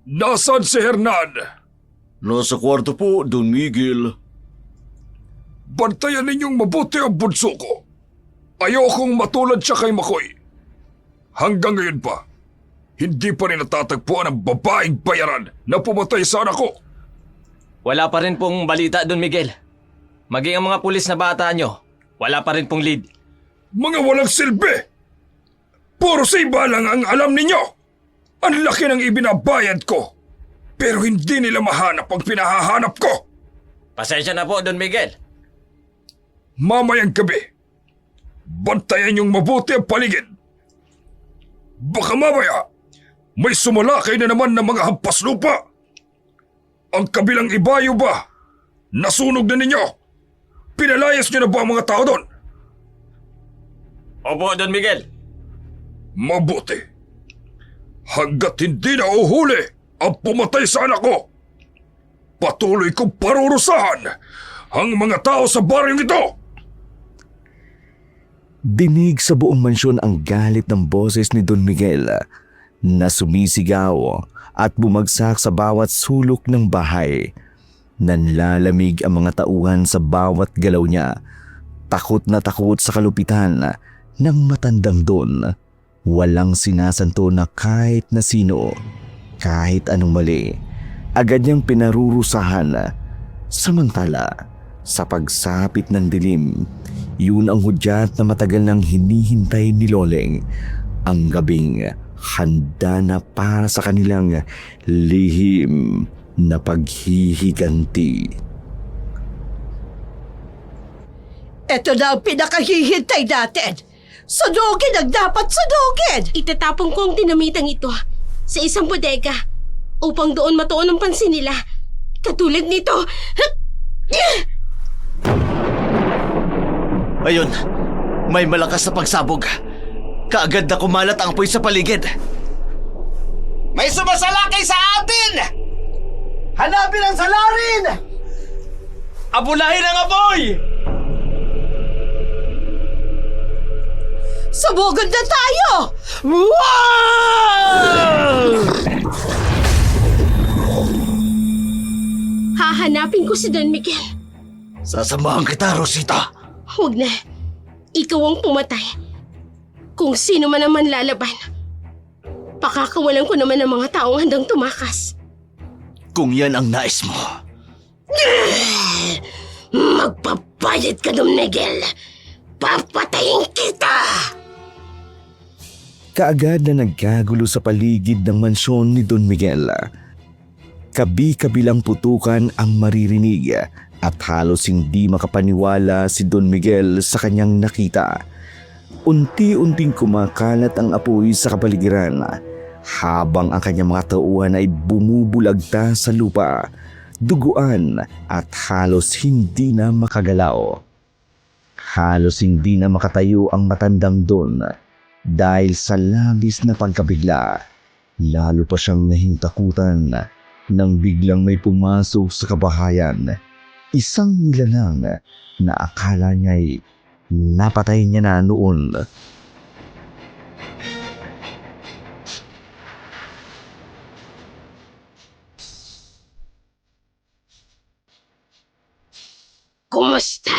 Nasaan si Hernan?
Nasa kwarto po, Don Miguel.
Bantayan ninyong mabuti ang bunso ko. Ayokong matulad siya kay Makoy. Hanggang ngayon pa, hindi pa rin natatagpuan ang babaeng bayaran na pumatay sa anak ko.
Wala pa rin pong balita, Don Miguel. Maging ang mga pulis na bata nyo, wala pa rin pong lead.
Mga walang silbi! Puro siba lang ang alam ninyo! Ang laki ng ibinabayad ko! Pero hindi nila mahanap ang pinahahanap ko!
Pasensya na po, Don Miguel.
Mamayang gabi, bantayan niyong mabuti ang paligid. Baka mamaya, may sumalakay na naman ng mga hampas lupa. Ang kabilang ibayo ba? Nasunog na ninyo? Pinalayas niyo na ba ang mga tao doon?
Opo, Don Miguel.
Mabuti. Hanggat hindi na uhuli ang pumatay sa anak ko, patuloy kong parurusahan ang mga tao sa baryong ito.
Dinig sa buong mansyon ang galit ng boses ni Don Miguel na sumisigaw at bumagsak sa bawat sulok ng bahay. Nanlalamig ang mga tauhan sa bawat galaw niya. Takot na takot sa kalupitan ng matandang Don. Walang sinasanto na kahit na sino, kahit anong mali, agad niyang pinarurusahan. Samantala, sa pagsapit ng dilim, yun ang hudyat na matagal nang hinihintay ni Loleng. Ang gabing handa na para sa kanilang lihim na paghihiganti.
Ito na ang pinakahihintay natin. Sunugin ang dapat sunugin!
Itatapon ko ang dinamitang ito sa isang bodega upang doon matuon ang pansin nila. Katulad nito.
Ayun, may malakas na pagsabog. Kaagad na kumalat ang apoy sa paligid. May sumasalakay sa atin! Hanapin ang salarin! Abulahin ang apoy!
Sumugod na tayo!
Hahanapin ko si Don Miguel.
Sasamahan kita, Rosita.
Huwag na. Ikaw ang pumatay. Kung sino man ang manlalaban, pakakawalan ko naman ng mga taong handang tumakas.
Kung yan ang nais mo.
Magpapalit ka, Don Miguel. Papatayin kita!
Kaagad na nagkagulo sa paligid ng mansyon ni Don Miguel. Kabi-kabilang putukan ang maririnig at halos hindi makapaniwala si Don Miguel sa kanyang nakita. Unti-unting kumakalat ang apoy sa kapaligiran habang ang kanyang mga tauhan ay bumubulagta sa lupa, duguan at halos hindi na makagalaw. Halos hindi na makatayo ang matandang Don dahil sa labis na pagkabigla. Lalo pa siyang nahintakutan nang biglang may pumasok sa kabahayan. Isang nilalang na akala niya'y napatay niya na noon.
Kumusta,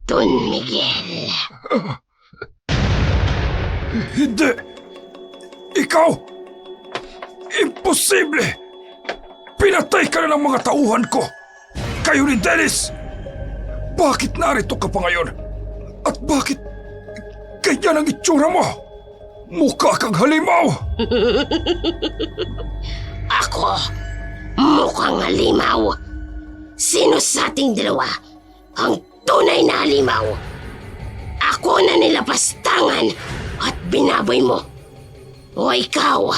Don Miguel?
Hindi! Ikaw! Imposible! Pinatay ka na ng mga tauhan ko! Kayo ni Dennis! Bakit narito ka pa ngayon? At bakit ganyan ang itsura mo? Mukha kang halimaw!
Ako, mukhang halimaw. Sino sa ating dalawa ang tunay na halimaw. Ako na nilapastangan at binaboy mo. O ikaw,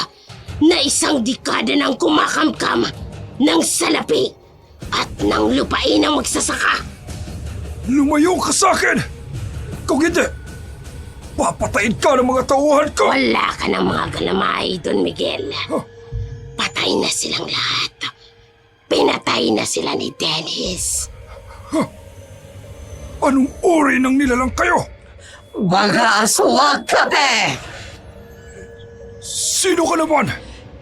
na isang dekada nang kumakamkam ng salapi at ng lupain ng magsasaka.
Lumayo ka sa akin! Kung hindi, papatayin ka ng mga tauhan ko!
Wala ka ng mga galamay, Don Miguel. Patay na silang lahat. Pinatay na sila ni Dennis.
Anong uri ng nilalang kayo?
Mga aswang kami!
Sino ka naman?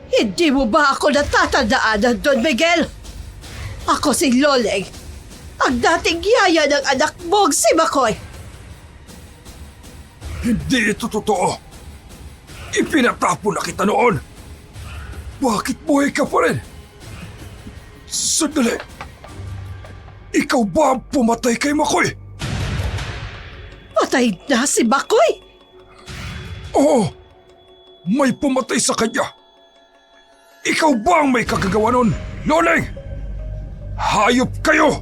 Hindi mo ba ako natatandaan, Don Miguel? Ako si Loleng, ang dating yaya ng anak mong si Makoy.
Hindi ito totoo. Ipinatapon na kita noon. Bakit buhay ka pa rin? Sandali. Ikaw ba ang pumatay kay Makoy?
Patay na si Makoy?
Oo. May pumatay sa kanya. Ikaw ba ang may kagagawa nun, Loleng? Hayop kayo!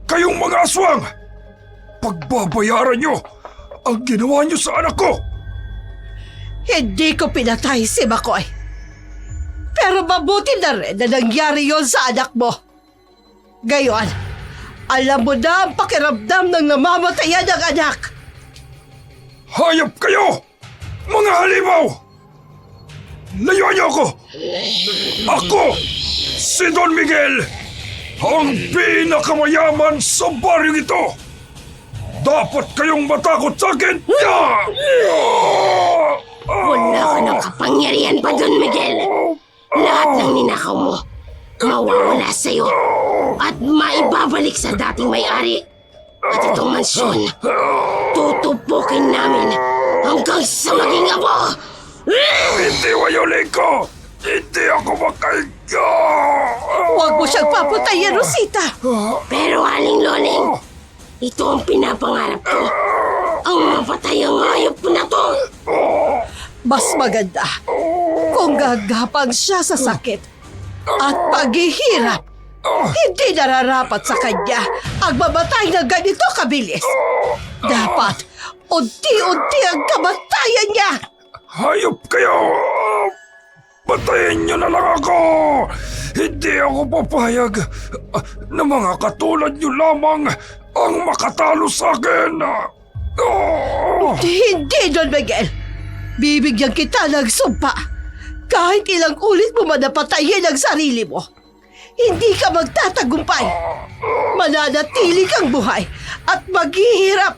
Kayong mga aswang! Pagbabayaran nyo ang ginawa nyo sa anak ko!
Hindi ko pinatay si Makoy. Pero mabuti na rin na nangyari yon sa anak mo. Gayon, alam mo na ang pakiramdam ng namamatayan ng anak.
Hayop kayo! Mga halimaw! Layuan niyo ako! Ako, si Don Miguel, ang pinakamayaman sa baryong ito! Dapat kayong matakot sa akin!
Wala ka ng kapangyarihan pa, Don Miguel. Lahat ng ninakaw mo, mawawala sa'yo at maibabalik sa dating may-ari. At itong mansyon, tutupukin namin hanggang sa maging apo.
Hindi wayulin ko! Hindi ako makahiga!
Huwag mo siyang papatayin, Rosita.
Pero Aling Loleng, ito ang pinapangarap ko. Ang mapatay ang hayop na to.
Mas maganda kung gagapang siya sa sakit at paghihirap. Hindi nararapat sa kanya ang mamatay na ganito kabilis. Dapat unti-unti ang kamatayan niya.
Hayop kayo! Patayin niyo na lang ako! Hindi ako papayag na mga katulad niyo lamang ang makatalo sa akin!
Hindi, Don Miguel. Bibigyan kita ng sumpa. Kahit ilang ulit mo manapatayin ang sarili mo, hindi ka magtatagumpay. Mananatili kang buhay at maghihirap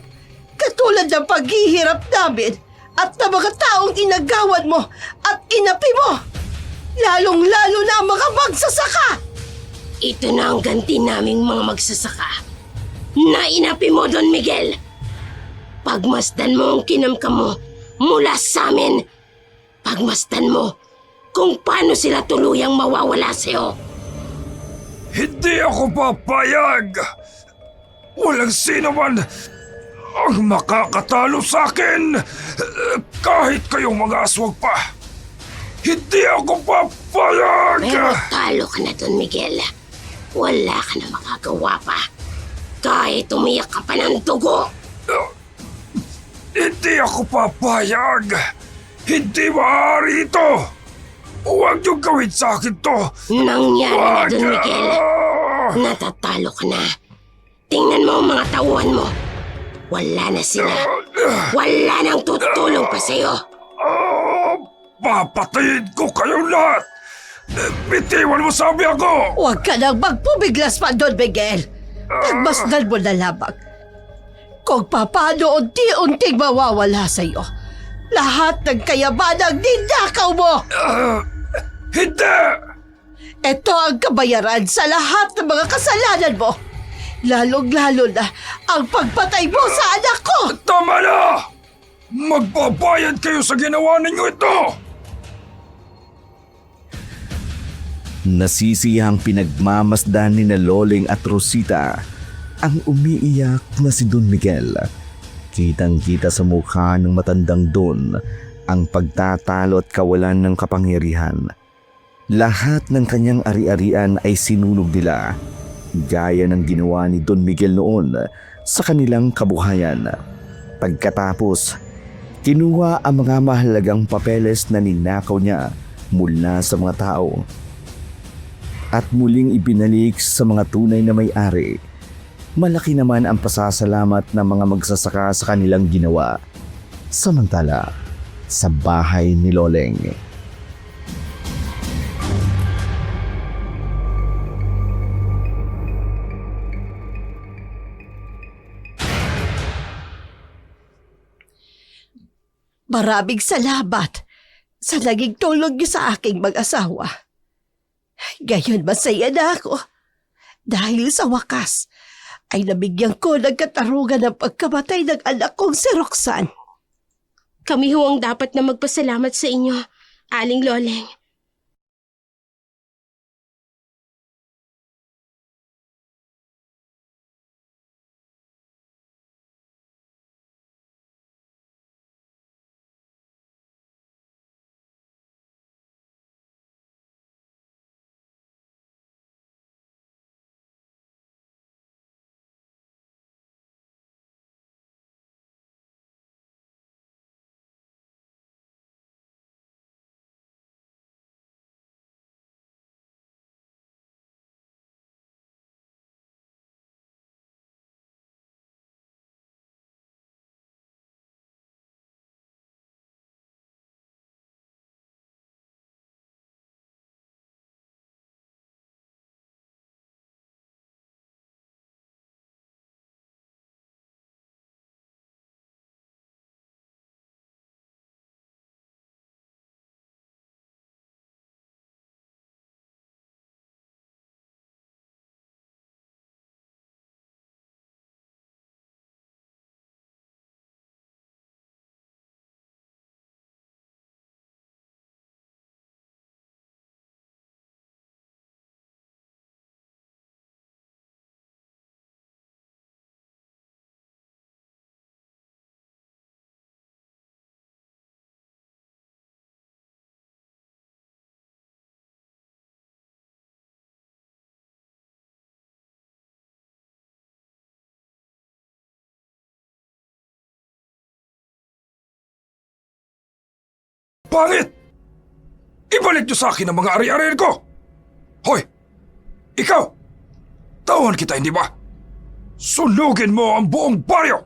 katulad ng paghihirap namin at ng mga taong inagawan mo at inapi mo. Lalong-lalo na ang mga magsasaka.
Ito na ang ganti naming mga magsasaka na inapi mo, Don Miguel. Pagmasdan mo ang kinamkam mo mula sa amin. Pagmasdan mo kung paano sila tuluyang mawawala sa'yo.
Hindi ako papayag! Walang sino man ang makakatalo sa akin! Kahit kayong mga aswang pa! Hindi ako papayag!
Pero talo ka na, Don Miguel. Wala ka na makagawa pa. Kahit umiyak ka pa ng dugo.
Hindi ako papayag! Hindi maaari ito! Huwag niyong gawin sa akin to!
Nangyari na, Don Miguel. Natatalo ka na. Tingnan mo ang mga tauhan mo. Wala na sila. Wala nang tutulong pa sa'yo.
Papatayin ko kayong lahat! Bitiwan mo sabi ako!
Huwag ka nang magpubiglas pa, Don Miguel. Pagmasdan mo na lamang. Kung paano unti-unting mawawala sa'yo lahat ng kayamanang ninakaw mo.
Hindi!
Ito ang kabayaran sa lahat ng mga kasalanan mo. Lalong-lalo na ang pagpatay mo sa anak ko.
Tama na! Magbabayad kayo sa ginawa ninyo ito!
Nasisiyang pinagmamasdan ni na Loleng at Rosita ang umiiyak na si Don Miguel. Kitang-kita sa mukha ng matandang Don ang pagtatalo at kawalan ng kapangyarihan. Lahat ng kanyang ari-arian ay sinunog nila. gaya ng ginawa ni Don Miguel noon sa kanilang kabuhayan. Pagkatapos, kinuha ang mga mahalagang papeles na ninakaw niya mula sa mga tao at muling ibinalik sa mga tunay na may-ari. Malaki naman ang pasasalamat ng mga magsasaka sa kanilang ginawa. Samantala, sa bahay ni Loleng,
Maraming salamat sa naging tulong niyo sa aking mag-asawa. Ngayon masaya na ako dahil sa wakas ay nabigyan ko ng katarungan ng pagkamatay ng anak kong si Roxanne.
Kami ho ang dapat na magpasalamat sa inyo, Aling Loleng.
Pangit! Ibalik niyo sa akin ang mga ari-arian ko! Hoy! Ikaw! Tawan kita, hindi ba? Sunugin mo ang buong baryo!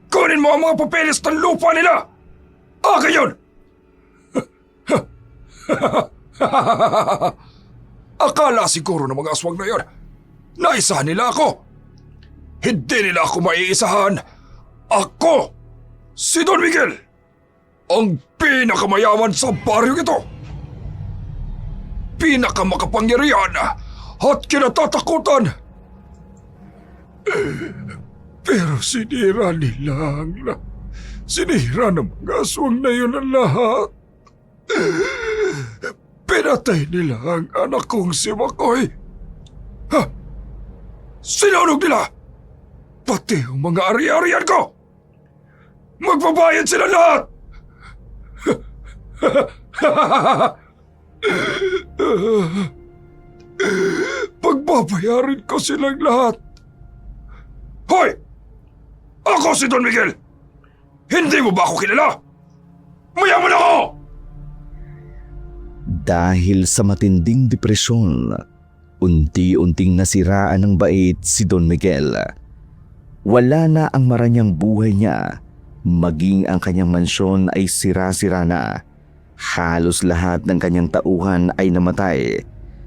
Kunin mo ang mga papeles ng lupa nila! Akin yun! Akala siguro ng mga aswang na yun, naisahan nila ako. Hindi nila ako maiisahan. Ako, si Don Miguel, ang pinakamayaman sa baryong ito. Pinakamakapangyarihan at kinatatakutan. Pero sinira nila sinira ng mga aswang na yun ang lahat. Pinatay nila ang anak kong si Makoy. Ha? Sinunog nila pati ang mga ari-arian ko. Magbabayad sila lahat. Pagbabayarin ko silang lahat. Hoy! Ako si Don Miguel! Hindi mo ba ako kilala? Mayaman ako!
dahil sa matinding depresyon, unti-unting nasiraan ng bait si Don Miguel. Wala na ang maranyang buhay niya, maging ang kanyang mansyon ay sira-sira na. Halos lahat ng kanyang tauhan ay namatay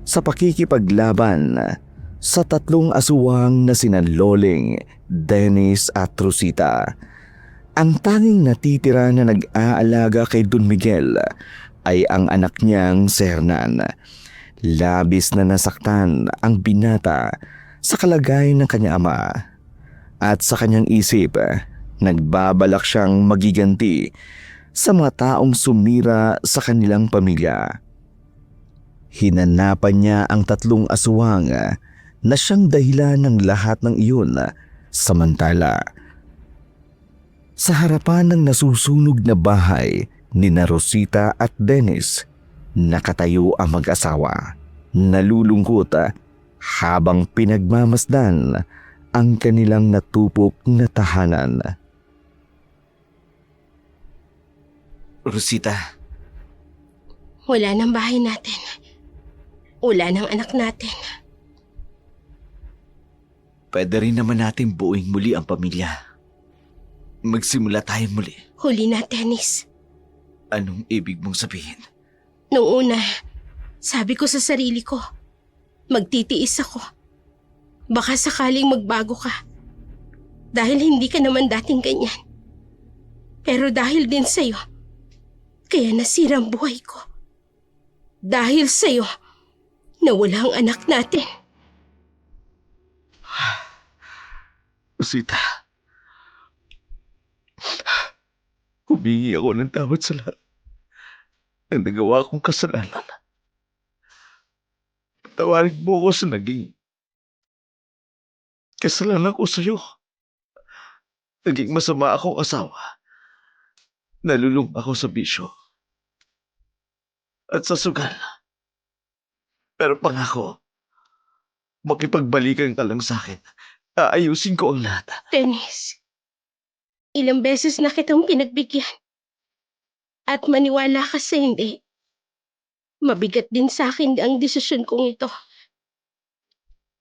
sa pakikipaglaban sa tatlong aswang na sina Loleng, Dennis at Rosita. Ang tanging natitira na nag-aalaga kay Don Miguel ay ang anak niyang si Hernan. Labis na nasaktan ang binata sa kalagayan ng kanyang ama at sa kanyang isip, nagbabalak siyang magiganti sa mga taong sumira sa kanilang pamilya. Hinanapan niya ang tatlong aswang na siyang dahilan ng lahat ng iyon. Samantala, sa harapan ng nasusunog na bahay ni Rosita at Dennis, nakatayo ang mag-asawa. Nalulungkot, habang pinagmamasdan ang kanilang natupok na tahanan.
Rosita,
Wala ng bahay natin. Wala ng anak natin.
pwede rin naman natin buuing muli ang pamilya. Magsimula tayo muli.
Huli na, Dennis.
Anong ibig mong sabihin?
Nung una, sabi ko sa sarili ko, magtitiis ako. Baka sakaling magbago ka. Dahil hindi ka naman dating ganyan. Pero dahil din sa'yo, kaya nasira ang buhay ko. Dahil sa'yo, nawala ang anak natin.
Rosita, humingi ako ng tawad sa lahat ng nagawa kong kasalanan. Patawarin mo ako sa naging kasalanan ko sa'yo. Naging masama akong asawa. Nalulung ako sa bisyo at sa sugal. Pero pangako, makipagbalikan ka lang sa akin. Aayusin ko ang lahat.
Dennis, ilang beses na kitang pinagbigyan. At maniwala ka sa hindi. Mabigat din sa akin ang desisyon kong ito.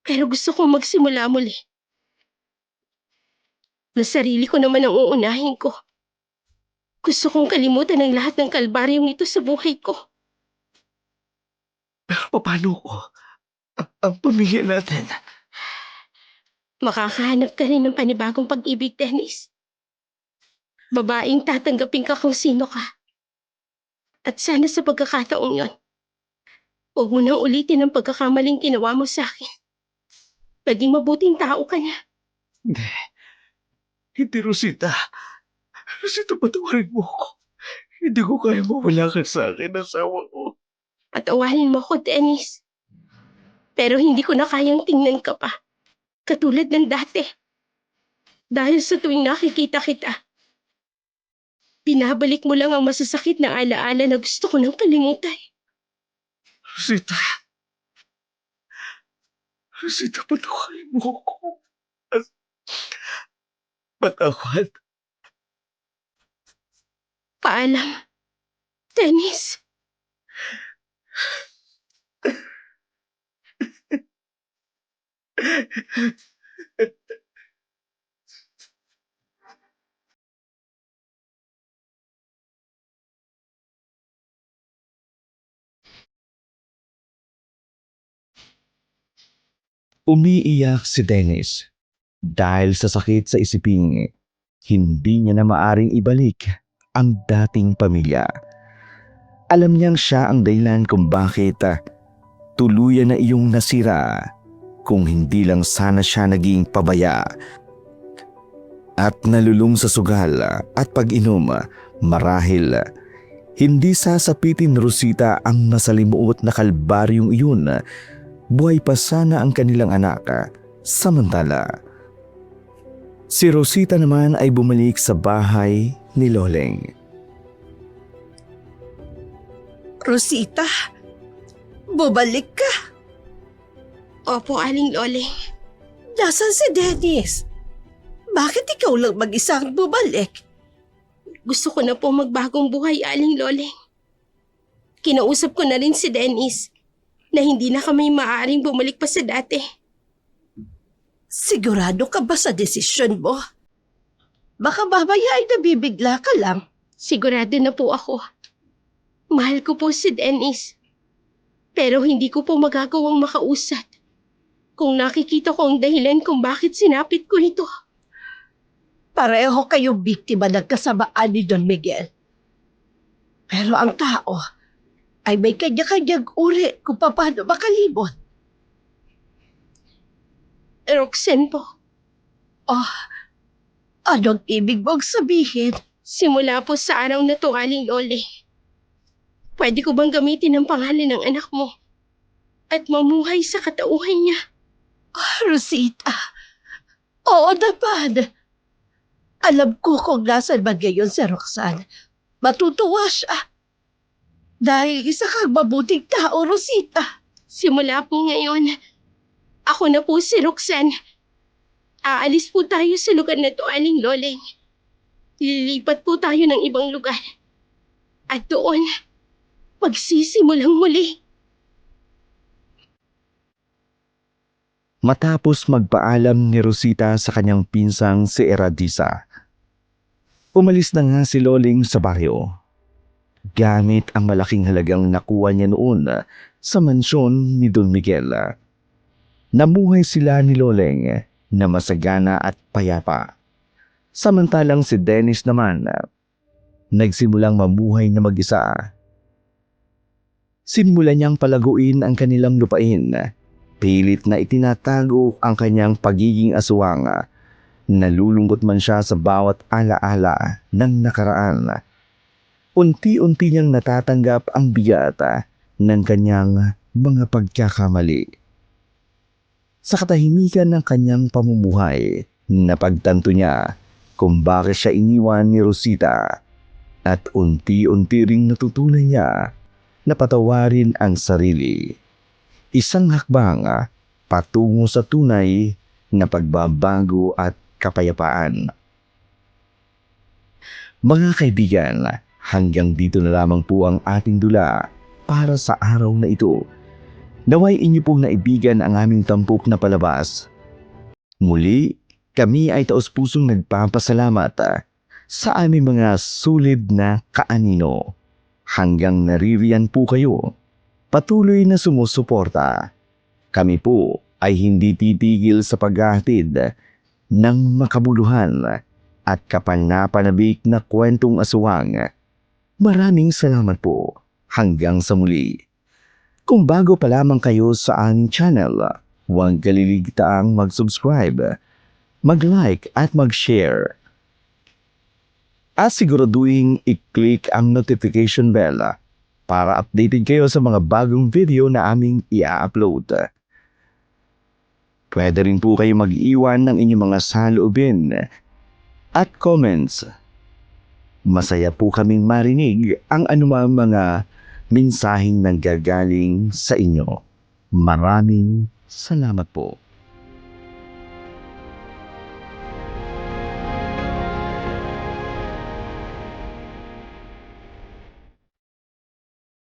Pero gusto kong magsimula muli. Na sarili ko naman ang uunahin ko. Gusto kong kalimutan ang lahat ng kalbaryong ito sa buhay ko.
Pero paano ko? Ang pamilya natin.
Makakahanap ka rin ng panibagong pag-ibig, Dennis. Babaeng tatanggapin ka kung sino ka. At sana sa pagkakataong yon, huwag mo nang ulitin ang pagkakamaling ginawa mo sa akin. Maging mabuting tao ka na.
Hindi. Hindi, Rosita. Rosita, patawarin mo ako. Hindi ko kaya mawala ka sa akin, asawa ko.
Patawarin mo ko, Dennis. Pero hindi ko na kayang tingnan ka pa. Katulad ng dati. Dahil sa tuwing nakikita kita, binabalik mo lang ang masasakit na alaala na gusto ko nang kalimutan.
Rosita. Rosita, patawarin mo ako. Patawad.
Paalam. Dennis.
Umiiyak si Dennis dahil sa sakit sa isiping hindi niya na maaring ibalik ang dating pamilya. Alam niyang siya ang dahilan kung bakit tuluyan na iyong nasira kung hindi lang sana siya naging pabaya. At nalulung sa sugal at pag-inom, marahil hindi sasapitin, Rosita, ang nasalimuot na kalbaryong iyon. Buhay pa sana ang kanilang anak. Samantala, si Rosita naman ay bumalik sa bahay ni Loleng.
Rosita, bumalik ka.
Opo, Aling Loleng.
Nasaan si Dennis? Bakit ikaw lang mag-isang bumalik?
Gusto ko na po magbagong buhay, Aling Loleng. Kinausap ko na rin si Dennis na hindi na kami maaaring bumalik pa sa dati.
Sigurado ka ba sa desisyon mo? Baka babaya ay nabibigla ka lang.
Sigurado na po ako. Mahal ko po si Dennis. Pero hindi ko po magagawang makausap kung nakikita ko ang dahilan kung bakit sinapit ko ito.
Pareho kayong biktima ng kasamaan ni Don Miguel. Pero ang tao ay may kanya-kanyang uri kung paano makalimot.
Roxanne po.
Oh, anong ibig mong sabihin?
Simula po sa araw na to, Aling Lole, pwede ko bang gamitin ang pangalan ng anak mo at mamuhay sa katauhan niya?
Rosita, oo naman. Alam ko kung nasan man ngayon si Roxanne. Matutuwa siya. Dahil isa kang mabuting tao, Rosita.
Simula po ngayon, Ako na po si Roxanne. Aalis po tayo sa lugar na to, Aling Loleng. Lilipat po tayo ng ibang lugar. At doon, pagsisimulang muli.
Matapos magpaalam ni Rosita sa kanyang pinsang si Eradisa, umalis na nga si Loling sa baryo. Gamit ang malaking halagang nakuha niya noon sa mansyon ni Don Miguel. Namuhay sila ni Loleng na masagana at payapa. Samantalang si Dennis naman, nagsimulang mamuhay na mag-isa. Simulan niyang palaguin ang kanilang lupain. Pilit na itinatago ang kanyang pagiging aswang. Nalulungkot man siya sa bawat alaala ng nakaraan. Unti-unti niyang natatanggap ang bigat ng kanyang mga pagkakamali. Sa katahimikan ng kanyang pamumuhay, napagtanto niya kung bakit siya iniwan ni Rosita at unti-unti ring natutunan niya na patawarin ang sarili. Isang hakbang patungo sa tunay na pagbabago at kapayapaan. Mga kaibigan, hanggang dito na lamang po ang ating dula para sa araw na ito. Naway inyo pong naibigan ang aming tampok na palabas. Muli, kami ay taos-pusong nagpapasalamat sa aming mga sulid na kaanino. Hanggang naririyan po kayo, patuloy na sumusuporta. Kami po ay hindi titigil sa paghahatid ng makabuluhan at kapanapanabik na kwentong aswang. Maraming salamat po. Hanggang sa muli. Kung bago pa lamang kayo sa aming channel, huwag kaliligtaang mag-subscribe, mag-like at mag-share. At siguraduhin i-click ang notification bell para updated kayo sa mga bagong video na aming i-upload. Pwede rin po kayo mag-iwan ng inyong mga saloobin at comments. Masaya po kaming marinig ang anumang mga mensaheng nanggagaling sa inyo. Maraming salamat po.